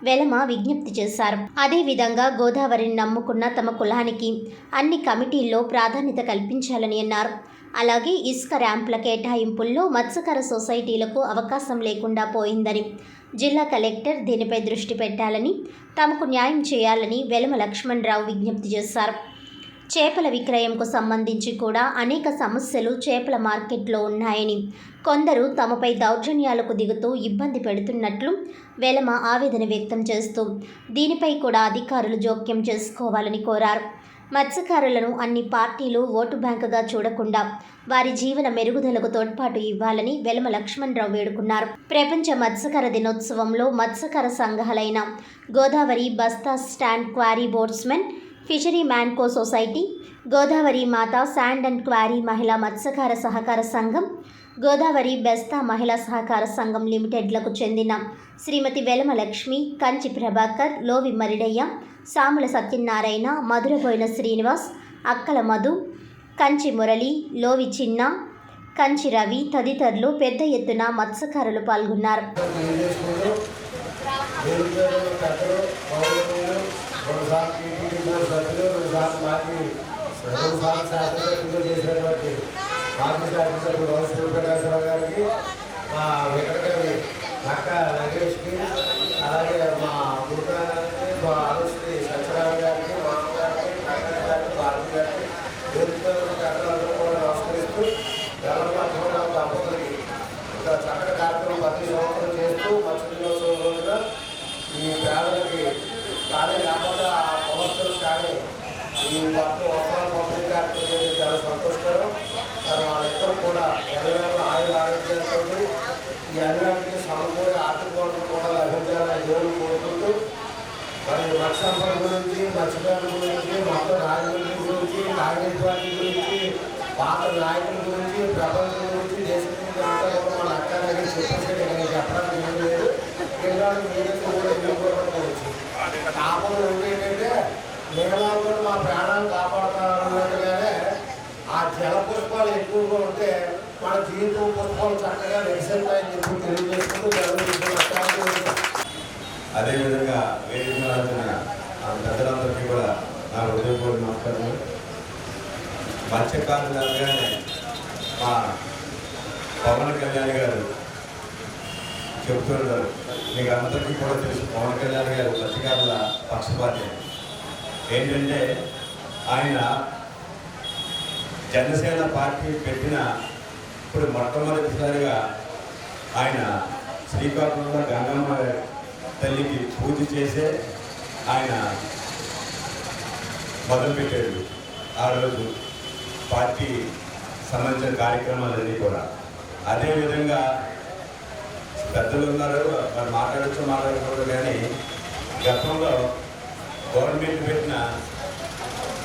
వెలమ విజ్ఞప్తి చేశారు. అదేవిధంగా గోదావరిని నమ్ముకున్న తమ కులానికి అన్ని కమిటీల్లో ప్రాధాన్యత కల్పించాలని అన్నారు. అలాగే ఇసుక ర్యాంపుల కేటాయింపుల్లో మత్స్యకార సొసైటీలకు అవకాశం లేకుండా పోయిందని, జిల్లా కలెక్టర్ దీనిపై దృష్టి పెట్టాలని, తమకు న్యాయం చేయాలని వెలమ లక్ష్మణరావు విజ్ఞప్తి చేశారు. చేపల విక్రయంకు సంబంధించి కూడా అనేక సమస్యలు చేపల మార్కెట్లో ఉన్నాయని, కొందరు తమపై దౌర్జన్యాలకు దిగుతూ ఇబ్బంది పెడుతున్నట్లు వెలమ ఆవేదన వ్యక్తం చేస్తూ దీనిపై కూడా అధికారులు జోక్యం చేసుకోవాలని కోరారు. మత్స్యకారులను అన్ని పార్టీలు ఓటు బ్యాంకుగా చూడకుండా వారి జీవన మెరుగుదలకు తోడ్పాటు ఇవ్వాలని వెలమ లక్ష్మణరావు వేడుకున్నారు. ప్రపంచ మత్స్యకార దినోత్సవంలో మత్స్యకార సంఘాలైన గోదావరి బస్తా స్టాండ్ క్వారీ బోట్స్మెన్, ఫిషరీ మ్యాన్కో society, Godavari Matha sand and quarry మహిళా మత్స్యకార సహకార సంఘం, గోదావరి బెస్తా మహిళా సహకార సంఘం లిమిటెడ్లకు చెందిన శ్రీమతి వెలమ లక్ష్మి, కంచి ప్రభాకర్, లోవి మరిడయ్య, సాముల సత్యనారాయణ, మధురబోయిన శ్రీనివాస్, అక్కల మధు, కంచి మురళి, లోవి చిన్న, కంచి రవి తదితరులు పెద్ద ఎత్తున మత్స్యకారులు పాల్గొన్నారు. నక్కా నగేష్కి, అలాగే మా గురుగారికి, మా అనుశ్రీ సత్యనారాయణ గారికి, మా అమ్మగారికి, నాన్న గారికి, భారతి గారికి, అందరూ కూడా నమస్కరిస్తూ ఈ మొత్తం వస్త్రాల పంపిణీ కార్యక్రమం చాలా సంతోషకరం. వాళ్ళిద్దరూ కూడా ఎల్లవేళ ఆయుర ఆరోగ్యాలతో ఈ అన్నిటికీ సమకూరి ఆర్థిక వనరులు కూడా లభించాలని దేవుడు కోరుకుంటూ మరి మత్స్య సంపద గురించి, మత్స్యకారుల గురించి, మొత్తం రాజమండ్రి గురించి, కాంగ్రెస్ పార్టీ గురించి, పాత నాయకుల గురించి, ప్రపంచం గురించి, దేశం గురించి అంతా కూడా మన అక్క దగ్గర చెప్పేసి చెప్పడానికి ఏం లేదు. పిల్లలు మీరే కూడా ఎన్నుకోవచ్చు. కాపులు ఏంటంటే మేఘాలు కూడా మా ప్రాణాలు కాపాడుతారన్నట్టుగానే ఆ జల పుష్పాలు ఎక్కువగా ఉంటే మన జీవితం పుష్పాలు చక్కగా వెలిసెంటాయని చెప్పి తెలియజేసుకుంటూ జరుగుతుంది. అదేవిధంగా వేదిక రాసిన పెద్దలందరికీ కూడా నా హృదయపూర్వక నమస్కారం. మత్స్యకారులు అనగానే మా పవన్ కళ్యాణ్ గారు చెప్తుంటారు, మీకు అందరికీ కూడా తెలుసు పవన్ కళ్యాణ్ గారు మత్స్యకారుల పక్షపాతి. ఏంటంటే ఆయన జనసేన పార్టీ పెట్టిన ఇప్పుడు మొట్టమొదటిసారిగా ఆయన శ్రీకాకుళంలో గంగమ్మ తల్లికి పూజ చేసే ఆయన మొదలుపెట్టాడు. ఆ రోజు పార్టీ సంబంధించిన కార్యక్రమాలన్నీ కూడా. అదేవిధంగా పెద్దలు ఉన్నారు, మరి మాట్లాడకూడదు, కానీ గతంలో గవర్నమెంట్ పెట్టిన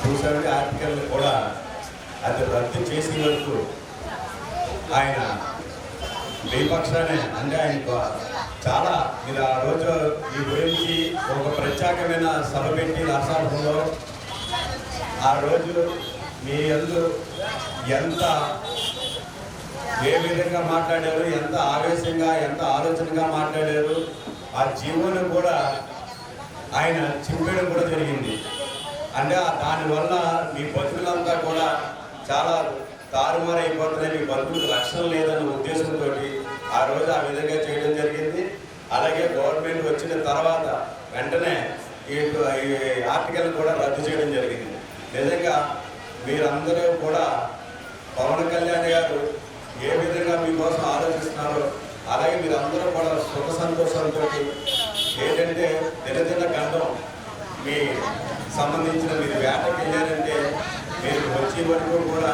270 ఆర్టికల్ కూడా అది రద్దు చేసే వరకు ఆయన విపక్షాన్ని అంటే ఆయన చాలా మీరు ఆ రోజు ఈ గురించి ఒక ప్రత్యేకమైన సభ పెట్టి నరసాపురంలో ఆ రోజు మీ అందరూ ఎంత ఏ విధంగా మాట్లాడారు, ఎంత ఆవేశంగా, ఎంత ఆలోచనగా మాట్లాడారు. ఆ జీవనం కూడా ఆయన చింపేయడం కూడా జరిగింది. అంటే దానివల్ల మీ బతుకులంతా కూడా చాలా తారుమారు అయిపోతున్నాయి, మీ బతుకులకు రక్షణ లేదన్న ఉద్దేశంతో ఆ రోజు ఆ విధంగా చేయడం జరిగింది. అలాగే గవర్నమెంట్ వచ్చిన తర్వాత వెంటనే ఈ ఆర్టికల్ కూడా రద్దు చేయడం జరిగింది. నిజంగా మీరందరూ కూడా పవన్ కళ్యాణ్ గారు ఏ విధంగా మీకోసం ఆలోచిస్తున్నారో అలాగే మీరందరూ కూడా సుఖ సంతోషాలతో ఏంటంటే దినదిన గండం మీ సంబంధించిన మీరు వేటకి వెళ్ళారంటే మీరు వచ్చే వరకు కూడా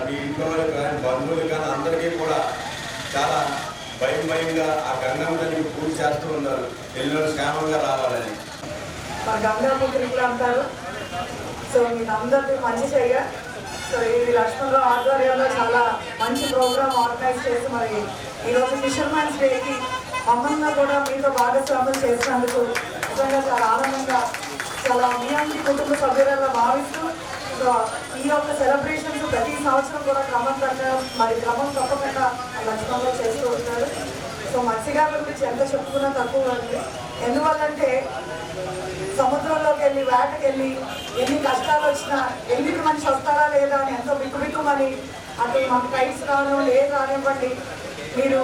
మీ ఇంట్లో కానీ బంధువులు కానీ అందరికీ కూడా చాలా భయంగా ఆ గంగమ్మ తల్లికి పూజ చేస్తూ ఉన్నారు, ఎన్నో క్షేమంగా రావాలని. మా గంగాపుత్రులు అంటారు. సో మీకు అందరికీ మంచి చేయ. సో ఇది లక్ష్మణరావు ఆధ్వర్యంలో చాలా మంచి ప్రోగ్రామ్ ఆర్గనైజ్ చేసి మరి ఈరోజు ఫిషర్మెన్స్ డేకి మమ్మల్ని కూడా మీతో భాగస్వాములు చేసినందుకు నిజంగా చాలా ఆనందంగా, చాలా మీ అందరి కుటుంబ సభ్యులుగా భావిస్తూ సో ఈ యొక్క సెలబ్రేషన్స్ ప్రతి సంవత్సరం కూడా క్రమం తప్పకుండా లక్ష్మణరావు చేస్తూ ఉంటారు. సో మత్స్యకారుల గురించి ఎంత చెప్పుకున్నా తక్కువ ఉంది. ఎందువల్లంటే సముద్రంలోకి వెళ్ళి వేటకి వెళ్ళి ఎన్ని కష్టాలు వచ్చినా ఎందుకు మనిషి వస్తారా లేదా అని ఎంతో బిక్కుమని అటు మాకు టైట్స్ రాను లేదు రానివ్వండి, మీరు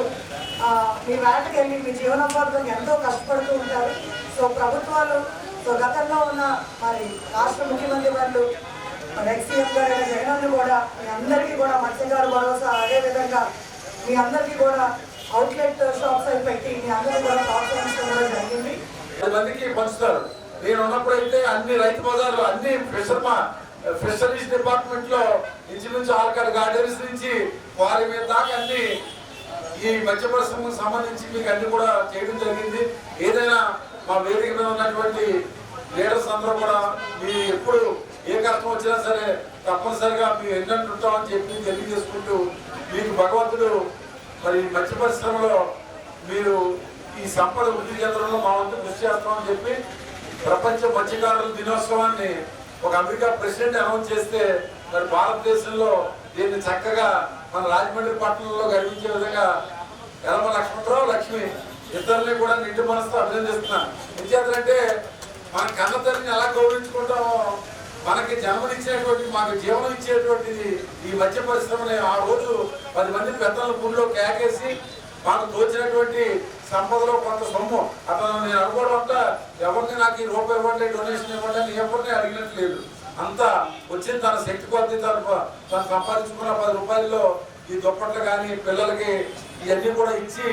మీ వేటకి వెళ్ళి మీ జీవనోపాధులకు ఎంతో కష్టపడుతూ ఉంటారు. సో ప్రభుత్వాలు సో గతంలో ఉన్న మరి రాష్ట్ర ముఖ్యమంత్రి వాళ్ళు మరి ఎక్స్-సీఎం గారు జగన్ కూడా మీ అందరికీ కూడా మత్స్యకారు భరోసా, అదేవిధంగా మీ అందరికీ కూడా అవుట్లెట్ షాప్స్ అవి పెట్టి మీ అందరికీ కూడా ప్రోత్సహించడం కూడా జరిగింది. 10 మందికి పంచుతారు. నేను ఉన్నప్పుడైతే అన్ని రైతు బజార్లు అన్ని ఫిషరీస్ డిపార్ట్మెంట్ లో ఇంచుమించు 6 గార్డెన్స్ నుంచి వారి మీద దాకా అన్ని ఈ మత్స్య పరిశ్రమకు సంబంధించి మీకు అన్ని కూడా చేయడం జరిగింది. ఏదైనా మా వేదిక మీద ఉన్నటువంటి లీడర్స్ అందరూ కూడా మీ ఎప్పుడు ఏ కష్టం వచ్చినా సరే తప్పనిసరిగా మీ ఎన్నట్టు ఉంటామని చెప్పి తెలియజేసుకుంటూ మీకు భగవంతుడు మరి మత్స్య పరిశ్రమలో మీరు ఈ సంపద వృద్ధి చెందడంలో మా వంతు కృషి చేస్తామని చెప్పి ప్రపంచ మత్స్యకారుల దినోత్సవాన్ని ఒక అమెరికా ప్రెసిడెంట్ అనౌన్స్ చేస్తే మరి భారతదేశంలో దీన్ని చక్కగా మన రాజమండ్రి పట్టణంలో గర్వించే విధంగా యలమ లక్ష్మణరావు, లక్ష్మి ఇద్దరిని కూడా నిండు మనసుతో అభినందిస్తున్నాను. ఎందుచేతంటే మన కన్న తల్లిని ఎలా గౌరవించుకుంటామో మనకి జన్మనిచ్చేటువంటి మాకు జీవనం ఇచ్చేటువంటిది ఈ మత్స్య పరిశ్రమని ఆ రోజు 10 మంది పెద్దల గుడిలో కేకేసి మాకు తోచినటువంటి సంపదలో కొంత సొమ్ము అతను నేను అనుకోవడం అంతా ఎవరిని నాకు ఈ రూపాయి ఇవ్వండి, డొనేషన్ ఇవ్వండి అని ఎవరిని అడిగినట్లేదు. అంతా వచ్చింది తన శక్తి కొద్ది తను సంపాదించుకున్న 10 రూపాయల్లో ఈ దుప్పట్లు కానీ పిల్లలకి ఇవన్నీ కూడా ఇచ్చి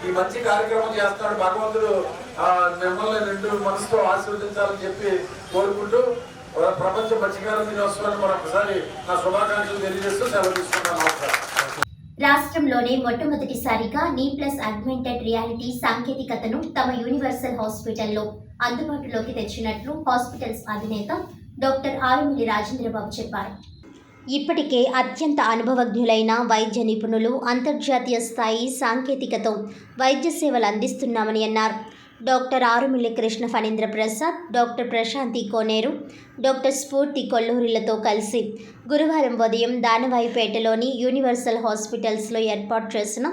ఈ మంచి కార్యక్రమం చేస్తున్నాడు. భగవంతుడు మిమ్మల్ని నిండు మనసుతో ఆశీర్వదించాలని చెప్పి కోరుకుంటూ ప్రపంచ మత్స్యకార దినోత్సవాన్ని మరొకసారి నా శుభాకాంక్షలు తెలియజేస్తూ సెలవు తీసుకున్నాను. రాష్ట్రంలోనే మొట్టమొదటిసారిగా నీ+ ఆగ్మెంటెడ్ రియాలిటీ సాంకేతికతను తమ యూనివర్సల్ హాస్పిటల్లో అందుబాటులోకి తెచ్చినట్లు హాస్పిటల్స్ అధినేత డాక్టర్ ఆరుమిల్లి రాజేంద్రబాబు చెప్పారు. ఇప్పటికే అత్యంత అనుభవజ్ఞులైన వైద్య నిపుణులు అంతర్జాతీయ స్థాయి సాంకేతికతో వైద్య సేవలు అందిస్తున్నామని అన్నారు. డాక్టర్ ఆరుమిల్లి కృష్ణ ఫణీంద్ర ప్రసాద్, డాక్టర్ ప్రశాంతి కోనేరు, డాక్టర్ స్ఫూర్తి కొల్లూరిలతో కలిసి గురువారం ఉదయం దానవాయిపేటలోని యూనివర్సల్ హాస్పిటల్స్లో ఏర్పాటు చేసిన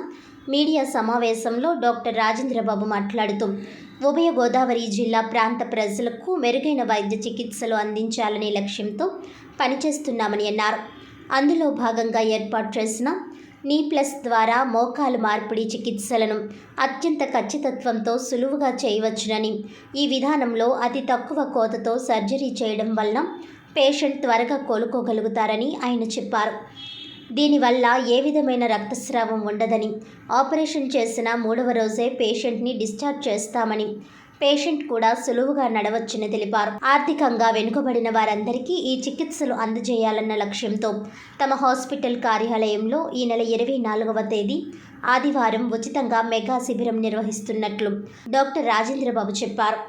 మీడియా సమావేశంలో డాక్టర్ రాజేంద్రబాబు మాట్లాడుతూ ఉభయ గోదావరి జిల్లా ప్రాంత ప్రజలకు మెరుగైన వైద్య చికిత్సలు అందించాలనే లక్ష్యంతో పనిచేస్తున్నామని అన్నారు. అందులో భాగంగా ఏర్పాటు చేసిన నీ+ ద్వారా మోకాలు మార్పిడి చికిత్సలను అత్యంత ఖచ్చితత్వంతో సులువుగా చేయవచ్చునని, ఈ విధానంలో అతి తక్కువ కోతతో సర్జరీ చేయడం వలన పేషెంట్ త్వరగా కోలుకోగలుగుతారని ఆయన చెప్పారు. దీనివల్ల ఏ విధమైన రక్తస్రావం ఉండదని, ఆపరేషన్ చేసిన 3వ రోజే పేషెంట్ని డిశ్చార్జ్ చేస్తామని, పేషెంట్ కూడా సులువుగా నడవచ్చని తెలిపారు. ఆర్థికంగా వెనుకబడిన వారందరికీ ఈ చికిత్సలు అందజేయాలన్న లక్ష్యంతో తమ హాస్పిటల్ కార్యాలయంలో ఈ నెల 24వ తేదీ ఆదివారం ఉచితంగా మెగా శిబిరం నిర్వహిస్తున్నట్లు డాక్టర్ రాజేంద్రబాబు చెప్పారు.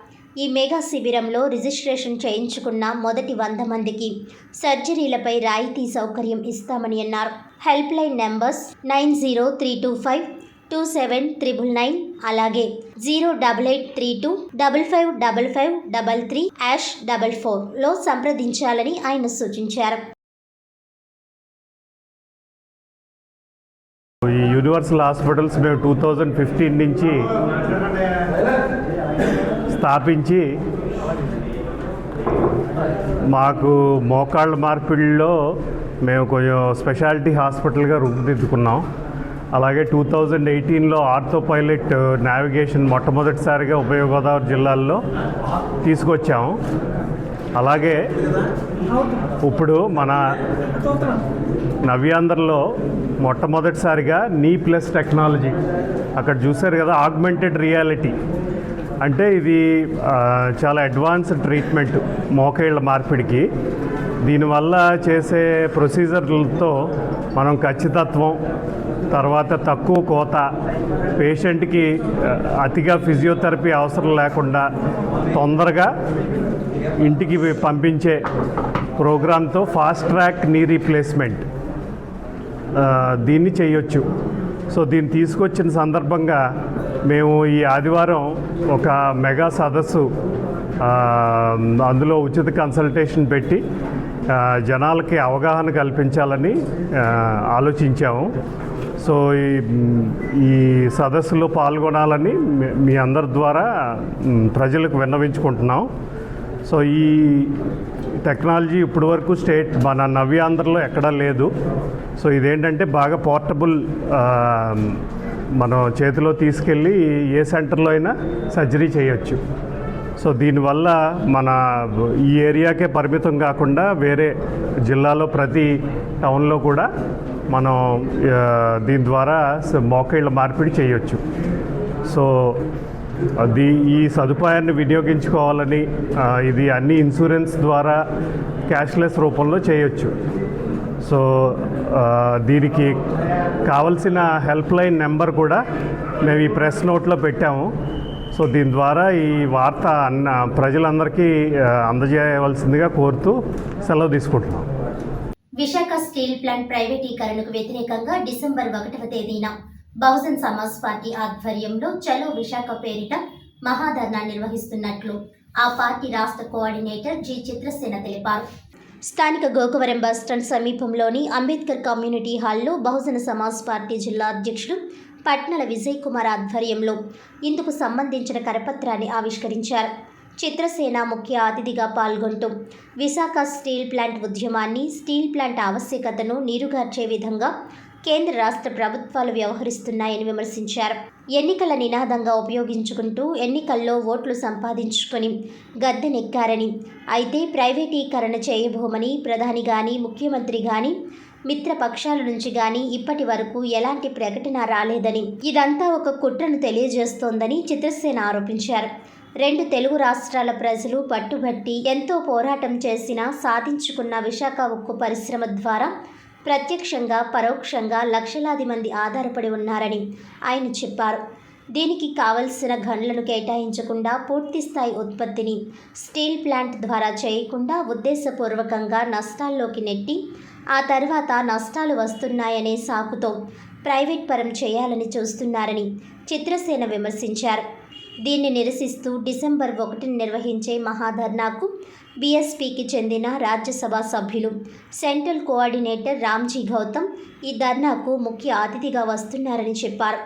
ఈ మెగా శిబిరంలో రిజిస్ట్రేషన్ చేయించుకున్న మొదటి 100 మందికి సర్జరీలపై రాయితీ సౌకర్యం ఇస్తామని అన్నారు. హెల్ప్ లైన్ నెంబర్స్ 9032527999 అలాగే 08832555533#44లో సంప్రదించాలని ఆయన సూచించారు. ఈ యూనివర్సల్ హాస్పిటల్స్ మేము 2015 నుంచి స్థాపించి మాకు మోకాళ్ళ మార్పిడిలో మేము కొంచెం స్పెషాలిటీ హాస్పిటల్గా రూపుదిద్దుకున్నాం. అలాగే 2018లో ఆర్థో పైలట్ నావిగేషన్ మొట్టమొదటిసారిగా ఉభయ గోదావరి జిల్లాల్లో తీసుకొచ్చాము. అలాగే ఇప్పుడు మన నవ్యాంధ్రలో మొట్టమొదటిసారిగా నీ+ టెక్నాలజీ అక్కడ చూశారు కదా, ఆగ్మెంటెడ్ రియాలిటీ అంటే ఇది చాలా అడ్వాన్స్డ్ ట్రీట్మెంట్ మోకాళ్ళ మార్పిడికి. దీనివల్ల చేసే ప్రొసీజర్లతో మనం ఖచ్చితత్వం, తర్వాత తక్కువ కోత, పేషెంట్కి అతిగా ఫిజియోథెరపీ అవసరం లేకుండా తొందరగా ఇంటికి పంపించే ప్రోగ్రాంతో ఫాస్ట్ ట్రాక్ నీ రీప్లేస్మెంట్ దీన్ని చేయొచ్చు. సో దీన్ని తీసుకొచ్చిన సందర్భంగా మేము ఈ ఆదివారం ఒక మెగా సదస్సు, అందులో ఉచిత కన్సల్టేషన్ పెట్టి జనాలకి అవగాహన కల్పించాలని ఆలోచించాము. సో ఈ సదస్సులో పాల్గొనాలని మీ అందరి ద్వారా ప్రజలకు విన్నవించుకుంటున్నాం. సో ఈ టెక్నాలజీ ఇప్పటి వరకు మన నవ్యాంధ్రలో ఎక్కడా లేదు. సో ఇదేంటంటే బాగా పోర్టబుల్, మనం చేతిలో తీసుకెళ్ళి ఏ సెంటర్లో అయినా సర్జరీ చేయొచ్చు. సో దీనివల్ల మన ఈ ఏరియాకే పరిమితం కాకుండా వేరే జిల్లాలో ప్రతి టౌన్లో కూడా మనం దీని ద్వారా మోకాళ్ళ మార్పిడి చేయొచ్చు. సో ఈ సదుపాయాన్ని వినియోగించుకోవాలని, ఇది అన్ని ఇన్సూరెన్స్ ద్వారా క్యాష్లెస్ రూపంలో చేయొచ్చు. సో దీనికి కావలసిన హెల్ప్ లైన్ నెంబర్ కూడా మేము ఈ ప్రెస్ నోట్లో పెట్టాము. సో దీని ద్వారా ఈ వార్త ప్రజలందరికీ అందజేయవలసిందిగా కోరుతూ సెలవు తీసుకుంటున్నాం. విశాఖ స్టీల్ ప్లాంట్ ప్రైవేటీకరణకు వ్యతిరేకంగా డిసెంబర్ 1వ తేదీన బహుజన్ సమాజ్ పార్టీ ఆధ్వర్యంలో చలో విశాఖ పేరిట మహాధర్నా నిర్వహిస్తున్నట్లు ఆ పార్టీ రాష్ట్ర కోఆర్డినేటర్ జి చిత్రసేన తెలిపారు. స్థానిక గోకవరం బస్టాండ్ సమీపంలోని అంబేద్కర్ కమ్యూనిటీ హాల్లో బహుజన సమాజ్ పార్టీ జిల్లా అధ్యక్షుడు పట్నల విజయ్ కుమార్ ఆధ్వర్యంలో ఇందుకు సంబంధించిన కరపత్రాన్ని ఆవిష్కరించారు. చిత్రసేన ముఖ్య అతిథిగా పాల్గొంటూ విశాఖ స్టీల్ ప్లాంట్ ఉద్యమాన్ని, స్టీల్ ప్లాంట్ ఆవశ్యకతను నీరుగార్చే విధంగా కేంద్ర రాష్ట్ర ప్రభుత్వాలు వ్యవహరిస్తున్నాయని విమర్శించారు. ఎన్నికల నినాదంగా ఉపయోగించుకుంటూ ఎన్నికల్లో ఓట్లు సంపాదించుకొని గద్దెనెక్కారని, అయితే ప్రైవేటీకరణ చేయబోమని ప్రధాని కానీ, ముఖ్యమంత్రి కానీ, మిత్రపక్షాల నుంచి కానీ ఇప్పటి వరకు ఎలాంటి ప్రకటన రాలేదని, ఇదంతా ఒక కుట్రను తెలియజేస్తోందని చిత్రసేన ఆరోపించారు. రెండు తెలుగు రాష్ట్రాల ప్రజలు పట్టుబట్టి ఎంతో పోరాటం చేసినా సాధించుకున్న విశాఖ ఉక్కు పరిశ్రమ ద్వారా ప్రత్యక్షంగా పరోక్షంగా లక్షలాది మంది ఆధారపడి ఉన్నారని ఆయన చెప్పారు. దీనికి కావలసిన గన్లను కేటాయించకుండా పూర్తిస్థాయి ఉత్పత్తిని స్టీల్ ప్లాంట్ ద్వారా చేయకుండా ఉద్దేశపూర్వకంగా నష్టాల్లోకి నెట్టి ఆ తర్వాత నష్టాలు వస్తున్నాయనే సాకుతో ప్రైవేట్ పరం చేయాలని చూస్తున్నారని చిత్రసేన విమర్శించారు. దీన్ని నిరసిస్తూ డిసెంబర్ 1 నిర్వహించే మహాధర్నాకు బీఎస్పీకి చెందిన రాజ్యసభ సభ్యులు సెంట్రల్ కోఆర్డినేటర్ రామ్జీ గౌతమ్ ఈ ధర్నాకు ముఖ్య అతిథిగా వస్తున్నారని చెప్పారు.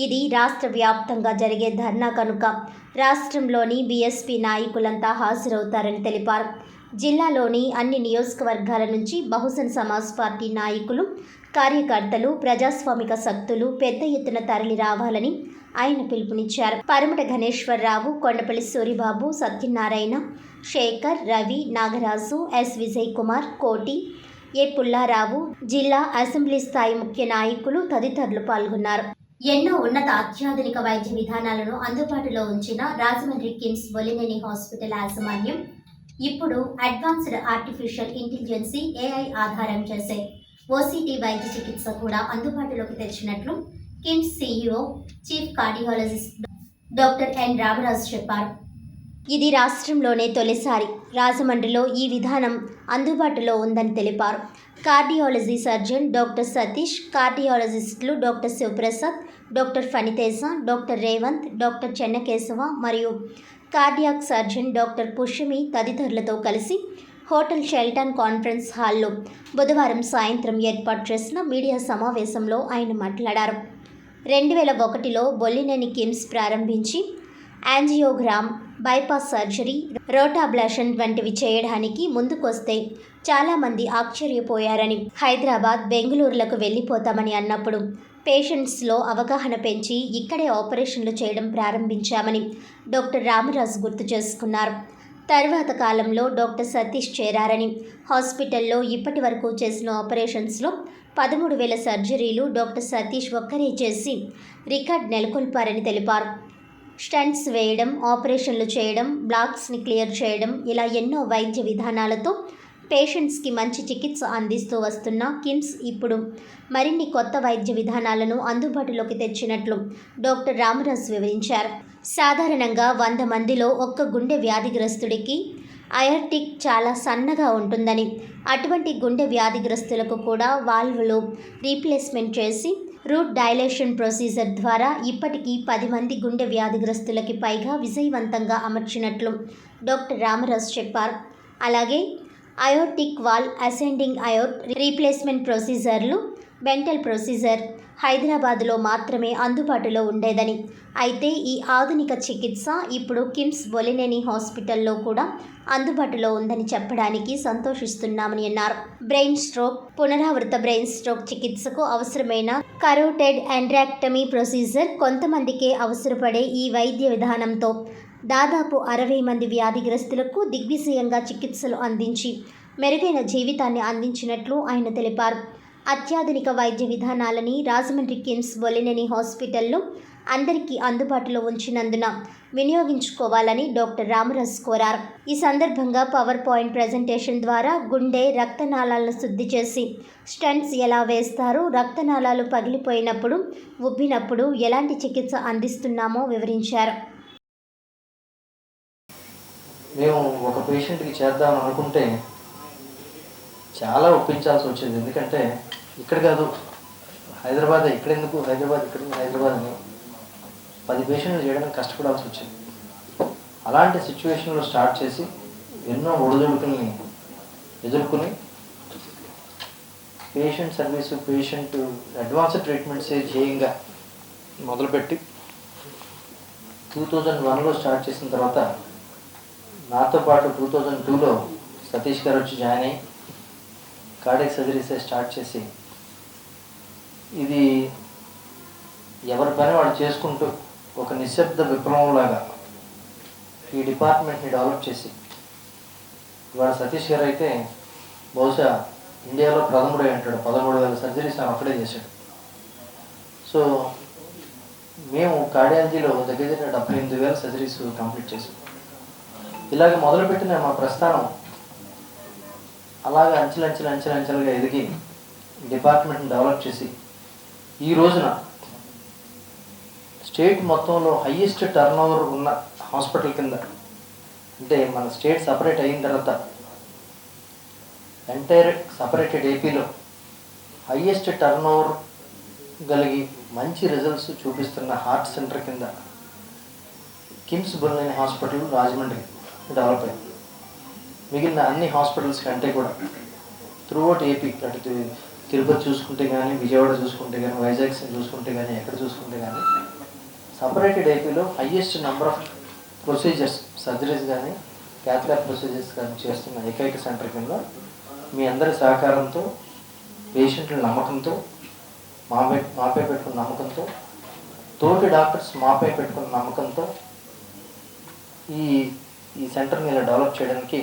ఇది రాష్ట్ర వ్యాప్తంగా జరిగే ధర్నా కనుక రాష్ట్రంలోని బీఎస్పీ నాయకులంతా హాజరవుతారని తెలిపారు. జిల్లాలోని అన్ని నియోజకవర్గాల నుంచి బహుజన్ సమాజ్ పార్టీ నాయకులు, కార్యకర్తలు, ప్రజాస్వామిక శక్తులు పెద్ద ఎత్తున తరలి రావాలని ఆయన పిలుపునిచ్చారు. పరమట గణేశ్వరరావు, కొండపల్లి సూరిబాబు, సత్యనారాయణ, శేఖర్, రవి, నాగరాజు, ఎస్ విజయ్ కుమార్, కోటి, ఏ పుల్లారావు, జిల్లా అసెంబ్లీ స్థాయి ముఖ్య నాయకులు తదితరులు పాల్గొన్నారు. ఎన్నో ఉన్నత అత్యాధునిక వైద్య విధానాలను అందుబాటులో ఉంచిన రాజమండ్రి కిమ్స్ బొలినేని హాస్పిటల్ యాజమాన్యం ఇప్పుడు అడ్వాన్స్డ్ ఆర్టిఫిషియల్ ఇంటెలిజెన్సీ AI ఆధారం చేసే ఓసీటీ వైద్య చికిత్స కూడా అందుబాటులోకి తెచ్చినట్లు KIMS CEO chief cardiologist doctor N Ramaraju చెప్పారు. ఇది రాష్ట్రంలోనే తొలిసారి రాజమండ్రిలో ఈ విధానం అందుబాటులో ఉందని తెలిపారు. కార్డియాలజీ సర్జన్ డాక్టర్ సతీష్, కార్డియాలజిస్టులు doctor Sivaprasad, doctor Phaniteja, doctor Revanth, doctor Chennakesava మరియు కార్డియాక్ సర్జన్ డాక్టర్ పుష్యమి తదితరులతో కలిసి హోటల్ షెల్టన్ కాన్ఫరెన్స్ హాల్లో బుధవారం సాయంత్రం ఏర్పాటు చేసిన మీడియా సమావేశంలో ఆయన మాట్లాడారు. 2001లో బొల్లినేని కిమ్స్ ప్రారంభించి యాంజియోగ్రామ్, బైపాస్ సర్జరీ, రోటాబ్లేషన్ వంటివి చేయడానికి ముందుకొస్తే చాలామంది ఆశ్చర్యపోయారని, హైదరాబాద్, బెంగళూరులకు వెళ్ళిపోతామని అన్నప్పుడు పేషెంట్స్లో అవగాహన పెంచి ఇక్కడే ఆపరేషన్లు చేయడం ప్రారంభించామని డాక్టర్ రామరాజు గుర్తు చేసుకున్నారు. తర్వాత కాలంలో డాక్టర్ సతీష్ చేరారని, హాస్పిటల్లో ఇప్పటి వరకు చేసిన ఆపరేషన్స్లో 13,000 సర్జరీలు డాక్టర్ సతీష్ ఒక్కరే చేసి రికార్డ్ నెలకొల్పారని తెలిపారు. స్టంట్స్ వేయడం, ఆపరేషన్లు చేయడం, బ్లాక్స్ని క్లియర్ చేయడం ఇలా ఎన్నో వైద్య విధానాలతో పేషెంట్స్కి మంచి చికిత్స అందిస్తూ వస్తున్న కిమ్స్ ఇప్పుడు మరిన్ని కొత్త వైద్య విధానాలను అందుబాటులోకి తెచ్చినట్లు డాక్టర్ రామరాజు వివరించారు. సాధారణంగా 100 మందిలో ఒక్క గుండె వ్యాధిగ్రస్తుడికి అయర్టిక్ చాలా సన్నగా ఉంటుందని, అటువంటి గుండె వ్యాధిగ్రస్తులకు కూడా వాల్వ్లో రీప్లేస్మెంట్ చేసి రూట్ డైలేషన్ ప్రొసీజర్ ద్వారా ఇప్పటికీ 10 మంది గుండె వ్యాధిగ్రస్తులకి పైగా విజయవంతంగా అమర్చినట్లు డాక్టర్ రామరాజు చెప్పారు. అలాగే aortic valve, ascending aorta replacement ప్రొసీజర్లు, బెంటల్ ప్రొసీజర్ హైదరాబాదులో మాత్రమే అందుబాటులో ఉండేదని, అయితే ఈ ఆధునిక చికిత్స ఇప్పుడు కిమ్స్ బొలినేని హాస్పిటల్లో కూడా అందుబాటులో ఉందని చెప్పడానికి సంతోషిస్తున్నామని అన్నారు. బ్రెయిన్ స్ట్రోక్, పునరావృత బ్రెయిన్ స్ట్రోక్ చికిత్సకు అవసరమైన కరోటెడ్ ఎండ్రాక్టమీ ప్రొసీజర్ కొంతమందికే అవసరపడే ఈ వైద్య విధానంతో దాదాపు 60 మంది వ్యాధిగ్రస్తులకు దిగ్విజయంగా చికిత్సలు అందించి మెరుగైన జీవితాన్ని అందించినట్లు ఆయన తెలిపారు. అత్యాధునిక వైద్య విధానాలని రాజమండ్రి కిమ్స్ బొలినేని హాస్పిటల్లో అందరికీ అందుబాటులో ఉంచినందున వినియోగించుకోవాలని డాక్టర్ రామరాజు కోరారు. ఈ సందర్భంగా పవర్ పాయింట్ ప్రజెంటేషన్ ద్వారా గుండె, రక్తనాళాలను శుద్ధి చేసి స్టంట్స్ ఎలా వేస్తారో, రక్తనాళాలు పగిలిపోయినప్పుడు, ఉబ్బినప్పుడు ఎలాంటి చికిత్స అందిస్తున్నామో వివరించారు. మేము ఒక పేషెంట్కి చేద్దామని అనుకుంటే చాలా ఒప్పించాల్సి వచ్చేది. ఎందుకంటే ఇక్కడ కాదు, హైదరాబాద్, ఇక్కడెందుకు హైదరాబాద్, హైదరాబాద్ అని 10 పేషెంట్లు చేయడానికి కష్టపడాల్సి వచ్చింది. అలాంటి సిచ్యువేషన్లో స్టార్ట్ చేసి ఎన్నో ఒడిదుడుకుల్ని ఎదుర్కొని పేషెంట్ సర్వీసు, పేషెంట్ అడ్వాన్స్డ్ ట్రీట్మెంట్సే ధ్యేయంగా మొదలుపెట్టి 2001లో స్టార్ట్ చేసిన తర్వాత నాతో పాటు 2002లో సతీష్ గారు వచ్చి జాయిన్ అయ్యి కార్డియాక్ సర్జరీసే స్టార్ట్ చేసి ఇది ఎవరి పని వాళ్ళు చేసుకుంటూ ఒక నిశ్శబ్ద విప్లవంలాగా ఈ డిపార్ట్మెంట్ని డెవలప్ చేసి ఇవాళ సతీష్ గారు అయితే బహుశా ఇండియాలో ప్రథముడే అంటాడు. 13,000 సర్జరీస్ ఆయన అక్కడే చేశాడు. సో మేము కార్డియాలజీలో దగ్గర 78,000 సర్జరీస్ కంప్లీట్ చేసాం. ఇలాగ మొదలుపెట్టిన మా ప్రస్థానం అలాగ అంచెలంచెలుగా ఎదిగి డిపార్ట్మెంట్ని డెవలప్ చేసి ఈ రోజున స్టేట్ మొత్తంలో హయ్యెస్ట్ టర్న్ ఓవర్ ఉన్న హాస్పిటల్ కింద, అంటే మన స్టేట్ సపరేట్ అయిన తర్వాత ఎంటైర్ సపరేటెడ్ ఏపీలో హయ్యెస్ట్ టర్న్ ఓవర్ కలిగి మంచి రిజల్ట్స్ చూపిస్తున్న హార్ట్ సెంటర్ కింద కిమ్స్ బొల్లేని హాస్పిటల్ రాజమండ్రి డెవలప్ అయింది. మిగిలిన అన్ని హాస్పిటల్స్ కంటే కూడా త్రూఅవుట్ ఏపీ, అటు తిరుపతి చూసుకుంటే కానీ, విజయవాడ చూసుకుంటే కానీ, వైజాగ్ చూసుకుంటే కానీ, ఎక్కడ చూసుకుంటే కానీ సపరేటెడ్ ఏపీలో highest number of procedures, surgeries కానీ, క్యాథ్లాబ్ ప్రొసీజర్స్ కానీ చేస్తున్న ఏకైక సెంటర్ కింద మీ అందరి సహకారంతో, పేషెంట్ల నమ్మకంతో, మాపై పెట్టుకున్న నమ్మకంతో, తోటి డాక్టర్స్ మాపై పెట్టుకున్న నమ్మకంతో ఈ సెంటర్ని ఇలా డెవలప్ చేయడానికి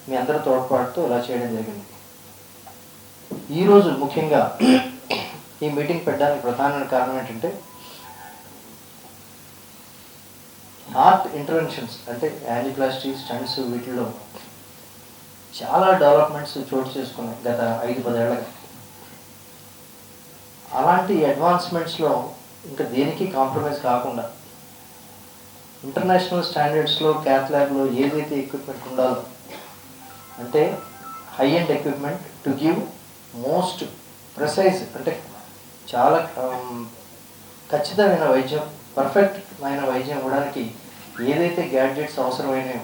మీ అందరి తోడ్పాటుతో ఇలా చేయడం జరిగింది. ఈరోజు ముఖ్యంగా ఈ మీటింగ్ పెట్టడానికి ప్రధాన కారణం ఏంటంటే హార్ట్ ఇంటర్వెన్షన్స్ అంటే యాంజియోప్లాస్టీ, స్టంట్స్, వీటిలో చాలా డెవలప్మెంట్స్ చోటు చేసుకున్నాయి గత 5-10 ఏళ్ళగా. అలాంటి అడ్వాన్స్మెంట్స్లో ఇంకా దేనికి కాంప్రమైజ్ కాకుండా ఇంటర్నేషనల్ స్టాండర్డ్స్లో క్యాత్ ల్యాబ్లో ఏదైతే ఎక్విప్మెంట్ ఉండాలో, అంటే high end equipment to give most precise, అంటే చాలా ఖచ్చితమైన వైద్యం, పర్ఫెక్ట్ అయిన వైద్యం ఇవ్వడానికి ఏదైతే గ్యాడ్జెట్స్ అవసరమైనయో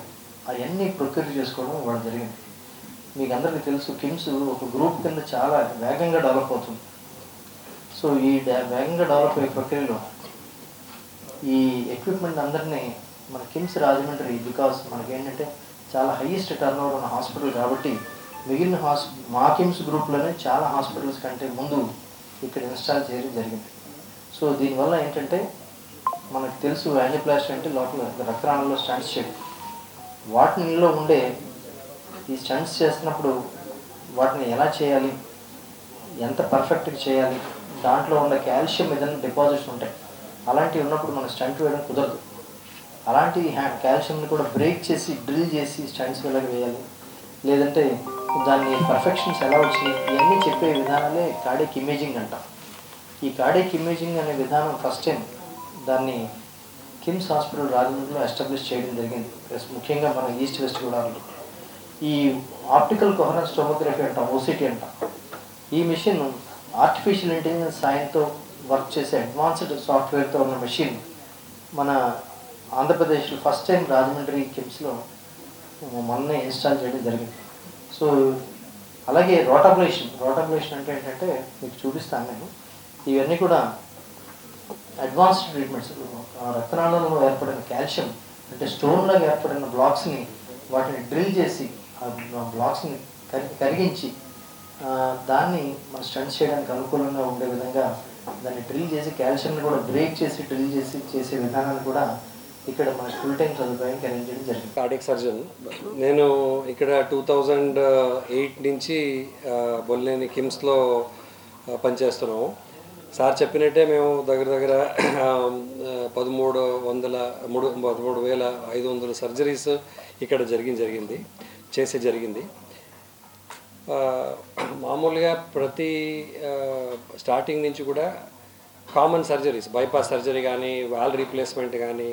అవన్నీ ప్రొక్యూర్ చేసుకోవడం ఇవ్వడం జరిగింది. మీకు అందరికీ తెలుసు, కిమ్స్ ఒక గ్రూప్ కింద చాలా వేగంగా డెవలప్ అవుతుంది. సో ఈ వేగంగా డెవలప్ అయ్యే ప్రక్రియలో ఈ ఎక్విప్మెంట్ అందరినీ మన కిమ్స్ రాజమండ్రి, బికాస్ మనకేంటంటే చాలా హైయెస్ట్ టర్న్ ఓవర్ ఉన్న హాస్పిటల్ కాబట్టి మిగిలిన మా కిమ్స్ గ్రూప్లోనే చాలా హాస్పిటల్స్ కంటే ముందు ఇక్కడ ఇన్స్టాల్ చేయడం జరిగింది. సో దీనివల్ల ఏంటంటే మనకు తెలుసు, యాంజియోప్లాస్టీ అంటే లోపల రక్తనాళాల్లో స్టంట్స్ చేయడం, వాటిలో ఉండే ఈ స్టంట్స్ చేస్తున్నప్పుడు వాటిని ఎలా చేయాలి, ఎంత పర్ఫెక్ట్గా చేయాలి, దాంట్లో ఉన్న కాల్షియం ఏదైనా డిపాజిట్స్ ఉంటాయి, అలాంటివి ఉన్నప్పుడు మనం స్టంట్ వేయడం కుదరదు. అలాంటి కాల్షియంని కూడా బ్రేక్ చేసి డ్రిల్ చేసి స్టంట్స్ వెళ్ళగా వేయాలి, లేదంటే దాన్ని పర్ఫెక్షన్స్ ఎలా వచ్చినాయి ఇవన్నీ చెప్పే విధానాలే కార్డియాక్ ఇమేజింగ్ అంటాం. ఈ కార్డియాక్ ఇమేజింగ్ అనే విధానం ఫస్ట్ టైం దాన్ని కిమ్స్ హాస్పిటల్ రాజమండ్రిలో ఎస్టాబ్లిష్ చేయడం జరిగింది. ముఖ్యంగా మన ఈస్ట్ వెస్ట్ గోదావరిలో ఈ ఆప్టికల్ కొహరెన్స్ టోమోగ్రఫీ అంటాం, ఓసిటీ అంటాం. ఈ మిషన్ ఆర్టిఫిషియల్ ఇంటెలిజెన్స్ సాయంతో వర్క్ చేసే అడ్వాన్స్డ్ సాఫ్ట్వేర్తో ఉన్న మెషిన్ మన ఆంధ్రప్రదేశ్లో ఫస్ట్ టైం రాజమండ్రి కిమ్స్లో మొన్నే ఇన్స్టాల్ చేయడం జరిగింది. సో అలాగే రోటాబ్లేషన్ అంటే ఏంటంటే మీకు చూపిస్తాను నేను. ఇవన్నీ కూడా అడ్వాన్స్డ్ ట్రీట్మెంట్స్. రక్తనాళంలో ఏర్పడిన కాల్షియం అంటే స్టోన్లాగా ఏర్పడిన బ్లాక్స్ని వాటిని డ్రిల్ చేసి ఆ బ్లాక్స్ని కరిగించి దాన్ని మన స్టంట్స్ చేయడానికి అనుకూలంగా ఉండే విధంగా దాన్ని డ్రిల్ చేసి కాల్షియంని కూడా బ్రేక్ చేసి డ్రిల్ చేసి చేసే విధానాన్ని కూడా ఇక్కడ మన ఫుల్ టైం సదుపాయానికి అరేంజ్ చేయడం జరిగింది. కార్డియాక్ సర్జన్ నేను ఇక్కడ 2008 నుంచి బొల్లేని కిమ్స్లో పనిచేస్తున్నాము. సార్ చెప్పినట్టే మేము దగ్గర 13,500 సర్జరీస్ ఇక్కడ జరిగింది. మామూలుగా ప్రతి స్టార్టింగ్ నుంచి కూడా కామన్ సర్జరీస్, బైపాస్ సర్జరీ కానీ, వాల్ రీప్లేస్మెంట్ కానీ,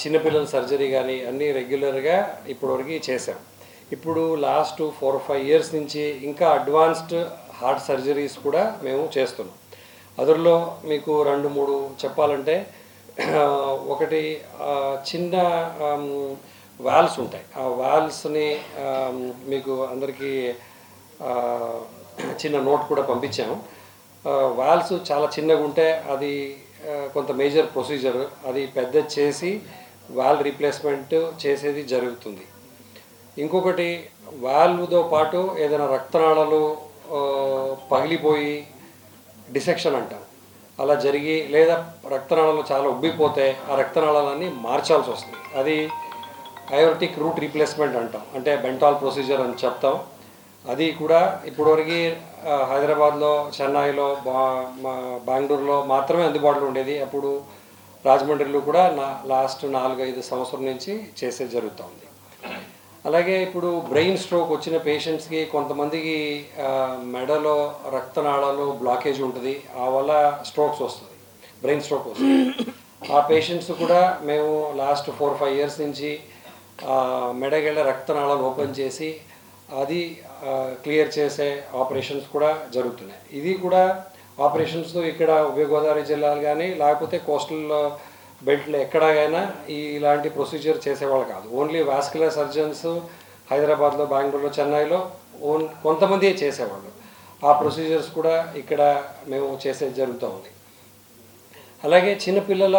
చిన్నపిల్లల సర్జరీ కానీ అన్నీ రెగ్యులర్గా ఇప్పటివరకు చేసాం. ఇప్పుడు లాస్ట్ 4-5 ఇయర్స్ నుంచి ఇంకా అడ్వాన్స్డ్ హార్ట్ సర్జరీస్ కూడా మేము చేస్తున్నాం. అందులో మీకు 2-3 చెప్పాలంటే, ఒకటి చిన్న వాల్స్ ఉంటాయి. ఆ వాల్స్ని మీకు అందరికీ చిన్న నోట్ కూడా పంపించాము. వాల్స్ చాలా చిన్నగా ఉంటే అది కొంత మేజర్ ప్రొసీజర్, అది పెద్ద చేసి వాల్ రీప్లేస్మెంట్ చేసేది జరుగుతుంది. ఇంకొకటి వాల్వ్తో పాటు ఏదైనా రక్తనాళాలు పగిలిపోయి డిసెక్షన్ అంటాం, అలా జరిగి లేదా రక్తనాళాలు చాలా ఉబ్బిపోతే ఆ రక్తనాళాలన్నీ మార్చాల్సి వస్తుంది. అది అయోర్టిక్ రూట్ రీప్లేస్మెంట్ అంటాం, అంటే బెంటాల్ ప్రొసీజర్ అని చెప్తాం. అది కూడా ఇప్పటివరకు హైదరాబాద్లో, చెన్నైలో, బెంగళూరులో మాత్రమే అందుబాటులో ఉండేది. అప్పుడు రాజమండ్రిలో కూడా లాస్ట్ 4-5 సంవత్సరం నుంచి చేసేది జరుగుతుంది. అలాగే ఇప్పుడు బ్రెయిన్ స్ట్రోక్ వచ్చిన పేషెంట్స్కి కొంతమందికి మెడలో రక్తనాళాలు బ్లాకేజ్ ఉంటుంది, ఆ వల్ల స్ట్రోక్స్ వస్తుంది, బ్రెయిన్ స్ట్రోక్ వస్తుంది. ఆ పేషెంట్స్ కూడా మేము లాస్ట్ 4-5 ఇయర్స్ నుంచి మెడగళ్ళ రక్తనాళాలు ఓపెన్ చేసి అది క్లియర్ చేసే ఆపరేషన్స్ కూడా జరుగుతున్నాయి. ఇది కూడా ఆపరేషన్స్ ఇక్కడ ఉభయ గోదావరి జిల్లాలు కానీ లేకపోతే కోస్టల్ బెల్ట్లో ఎక్కడైనా ఇలాంటి ప్రొసీజర్ చేసేవాళ్ళు కాదు. ఓన్లీ వాస్కులర్ సర్జన్స్ హైదరాబాద్లో, బెంగళూరులో, చెన్నైలో కొంతమంది చేసేవాళ్ళు. ఆ ప్రొసీజర్స్ కూడా ఇక్కడ మేము చేసేది జరుగుతూ ఉంది. అలాగే చిన్నపిల్లల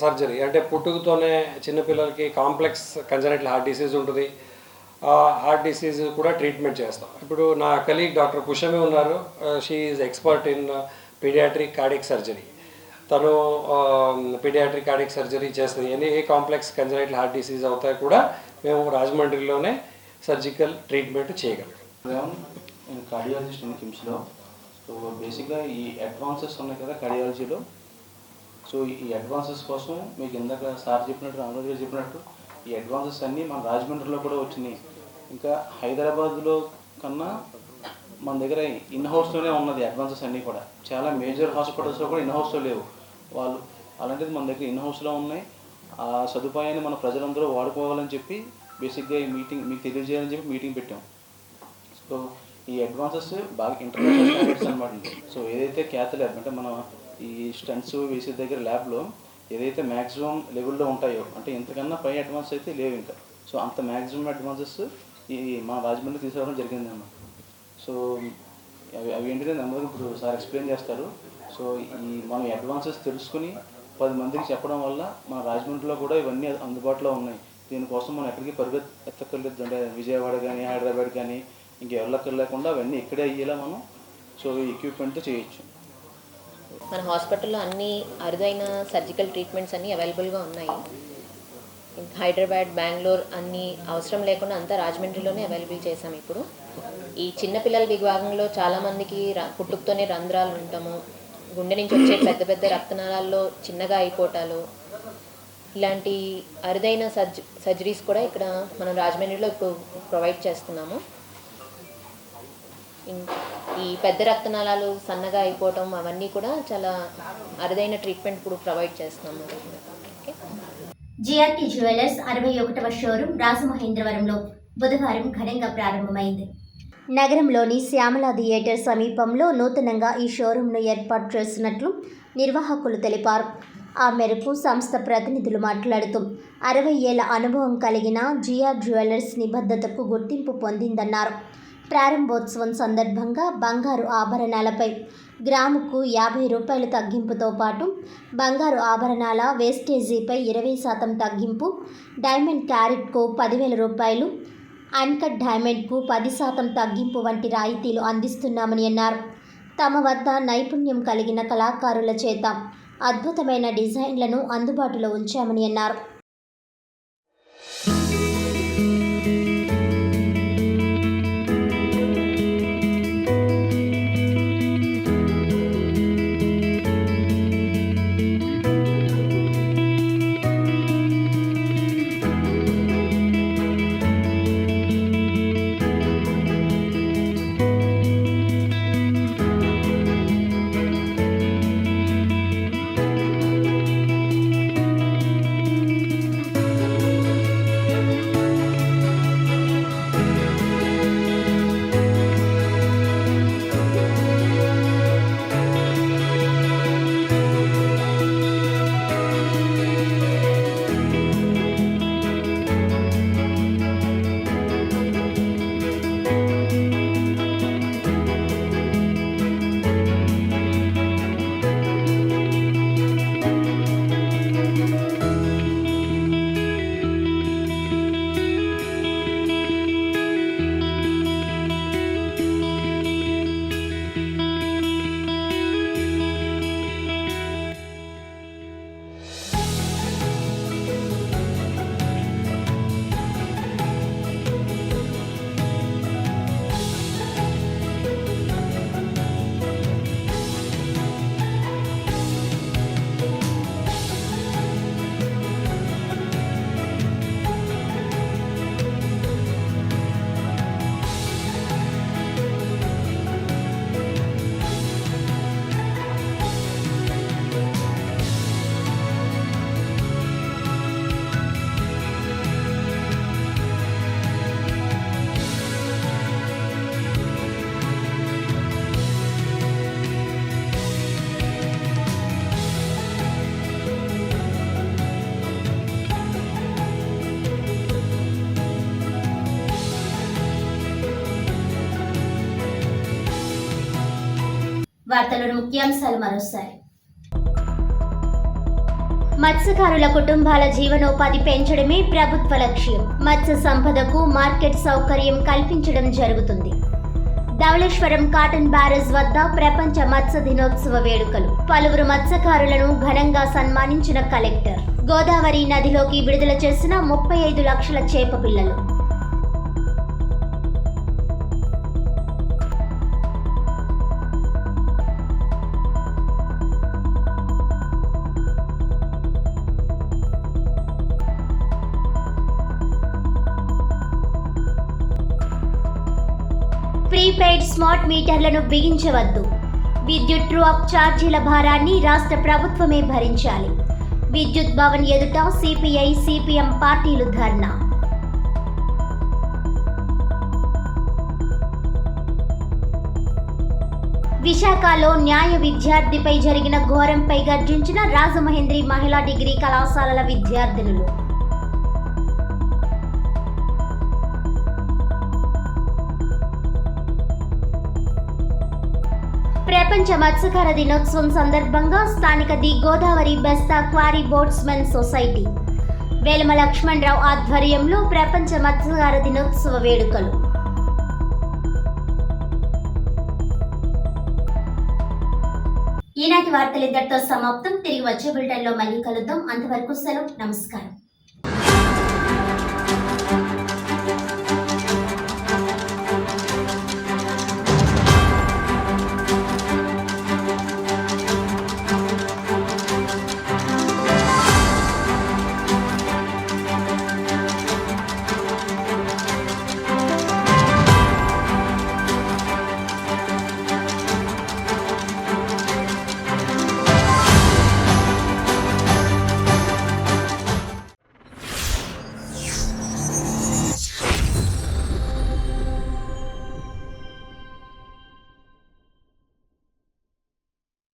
సర్జరీ అంటే పుట్టుకతోనే చిన్నపిల్లలకి కాంప్లెక్స్ కంజనైటల్ హార్ట్ డిసీజ్ ఉంటుంది. హార్ట్ డిసీజ్ కూడా ట్రీట్మెంట్ చేస్తాం. ఇప్పుడు నా కలీగ్ డాక్టర్ కుషమి ఉన్నారు, she is expert in pediatric cardiac surgery. తను పీడియాట్రిక్ కార్డియక్ సర్జరీ చేస్తుంది. ఏ కాంప్లెక్స్ కంజనైటల్ హార్ట్ డిసీజ్ అవుతాయి కూడా మేము రాజమండ్రిలోనే సర్జికల్ ట్రీట్మెంట్ చేయగలం. కార్డియాలజిస్ట్ ఉంది కిమ్స్లో. సో బేసిక్గా ఈ అడ్వాన్సెస్ ఉన్నాయి కదా కార్డియాలజీలో, సో ఈ అడ్వాన్సెస్ కోసం మీకు ఇందాక సార్ చెప్పినట్టు, రామరాజు గారు చెప్పినట్టు ఈ అడ్వాన్సెస్ అన్నీ మన రాజమండ్రిలో కూడా వచ్చినాయి. ఇంకా హైదరాబాద్లో కన్నా మన దగ్గర ఇన్ హౌస్లోనే ఉన్నది అడ్వాన్సెస్ అన్నీ కూడా. చాలా మేజర్ హాస్పిటల్స్లో కూడా ఇన్ హౌస్లో లేవు వాళ్ళు, అలాంటిది మన దగ్గర ఇన్ హౌస్లో ఉన్నాయి. ఆ సదుపాయాన్ని మన ప్రజలందరూ వాడుకోవాలని చెప్పి బేసిక్గా ఈ మీటింగ్ మీకు తెలియజేయాలని చెప్పి మీటింగ్ పెట్టాం. సో ఈ అడ్వాన్సెస్ బాగా ఇంటర్నేషనల్ స్టాండర్డ్స్ అనమాట. సో ఏదైతే క్యాత్ ల్యాబ్ అంటే మనం ఈ స్టంట్స్ వేసే దగ్గర ల్యాబ్లో ఏదైతే మ్యాక్సిమం లెవెల్లో ఉంటాయో, అంటే ఇంతకన్నా పై అడ్వాన్స్ అయితే లేవు ఇంకా. సో అంత మ్యాక్సిమం అడ్వాన్సెస్ ఈ మా రాజమండ్రి తీసుకురావడం జరిగిందన్నమాట. సో అవి ఏంటంటే నెమ్మదిగా ఇప్పుడు సార్ ఎక్స్ప్లెయిన్ చేస్తారు. సో ఈ మనం అడ్వాన్సెస్ తెలుసుకుని 10 మందికి చెప్పడం వల్ల మన రాజమండ్రిలో కూడా ఇవన్నీ అందుబాటులో ఉన్నాయి. దీనికోసం మనం ఎక్కడికి ఎత్తక్కర్లేదు. అంటే విజయవాడ కానీ, హైదరాబాద్ కానీ ఇంకెవరికర్ లేకుండా అవన్నీ ఇక్కడే అయ్యేలా మనం సో ఈ ఎక్విప్మెంట్తో చేయొచ్చు. మన హాస్పిటల్లో అన్ని అరుదైన సర్జికల్ ట్రీట్మెంట్స్ అన్నీ అవైలబుల్గా ఉన్నాయి. హైదరాబాద్, బెంగళూరు అన్నీ అవసరం లేకుండా అంతా రాజమండ్రిలోనే అవైలబుల్ చేసాం. ఇప్పుడు ఈ చిన్నపిల్లల విభాగంలో చాలామందికి పుట్టుకతోనే రంధ్రాలు ఉంటాము, గుండె నుంచి వచ్చే పెద్ద పెద్ద రక్తనాళాల్లో చిన్నగా అయిపోవటాలు, ఇలాంటి అరుదైన సర్జరీస్ కూడా ఇక్కడ మనం రాజమండ్రిలో ఇప్పుడు ప్రొవైడ్ చేస్తున్నాము. ఈ పెద్ద రక్తనాళాలు సన్నగా అయిపోవటం అవన్నీ కూడా చాలా అరుదైన ట్రీట్మెంట్ ఇప్పుడు ప్రొవైడ్ చేస్తున్నాము. జిఆర్టీ జ్యువెలర్స్ 61వ షోరూం రాజమహేంద్రవరంలో బుధవారం ఘనంగా ప్రారంభమైంది. నగరంలోని శ్యామల థియేటర్ సమీపంలో నూతనంగా ఈ షోరూంను ఏర్పాటు చేసినట్లు నిర్వాహకులు తెలిపారు. ఆ మేరకు సంస్థ ప్రతినిధులు మాట్లాడుతూ 60 ఏళ్ల అనుభవం కలిగిన జిఆర్ జ్యువెలర్స్ నిబద్ధతకు గుర్తింపు పొందిందన్నారు. ప్రారంభోత్సవం సందర్భంగా బంగారు ఆభరణాలపై గ్రాముకు 50 రూపాయలు తగ్గింపుతో పాటు బంగారు ఆభరణాల వేస్టేజీపై 20% తగ్గింపు, డైమండ్ క్యారెట్కు 10,000 రూపాయలు, అన్కట్ డైమండ్కు 10% తగ్గింపు వంటి రాయితీలు అందిస్తున్నామని అన్నారు. తమ వద్ద నైపుణ్యం కలిగిన కళాకారుల చేత అద్భుతమైన డిజైన్లను అందుబాటులో ఉంచామని అన్నారు. వార్తలోని ముఖ్యాంశాలు మరోసారి. మత్స్యకారుల కుటుంబాల జీవనోపాధి పెంచడమే ప్రభుత్వ లక్ష్యం. మత్స్య సంపదకు మార్కెట్ సౌకర్యం కల్పించడం జరుగుతుంది. ధవళేశ్వరం కాటన్ బ్యారేజ్ వద్ద ప్రపంచ మత్స్య దినోత్సవ వేడుకలు. పలువురు మత్స్యకారులను ఘనంగా సన్మానించిన కలెక్టర్. గోదావరి నదిలోకి విడుదల చేసిన 35 లక్షల చేప పిల్లలు. ప్రీపెయిడ్ స్మార్ట్ మీటర్లను బిగించవద్దు. విద్యుత్ ట్రూ అప్ ఛార్జీల భారాన్ని రాష్ట్ర ప్రభుత్వమే భరించాలి. విద్యుత్ భవన్ ఎదుట సిపిఐ సిపిఎం పార్టీలు ధర్నా. విశాఖలో న్యాయ విద్యార్థిపై జరిగిన ఘోరంపై గర్జించిన రాజమహేంద్రి మహిళా డిగ్రీ కళాశాలల విద్యార్థినులు. ప్రపంచ మత్స్యకార దినోత్సవం సందర్భంగా స్థానిక the Godavari బెస్తా quarry boatsmen society Velama Lakshmanarao ఆధ్వర్యంలో ప్రపంచ మత్స్యకార దినోత్సవ వేడుకలు. ఈనాటి వార్తలు ఇంతటితో సమాప్తం. తిరిగి వచ్చే బులెటిన్లో మళ్ళీ కలుద్దాం. అంతవరకు సెలవు. నమస్కారం.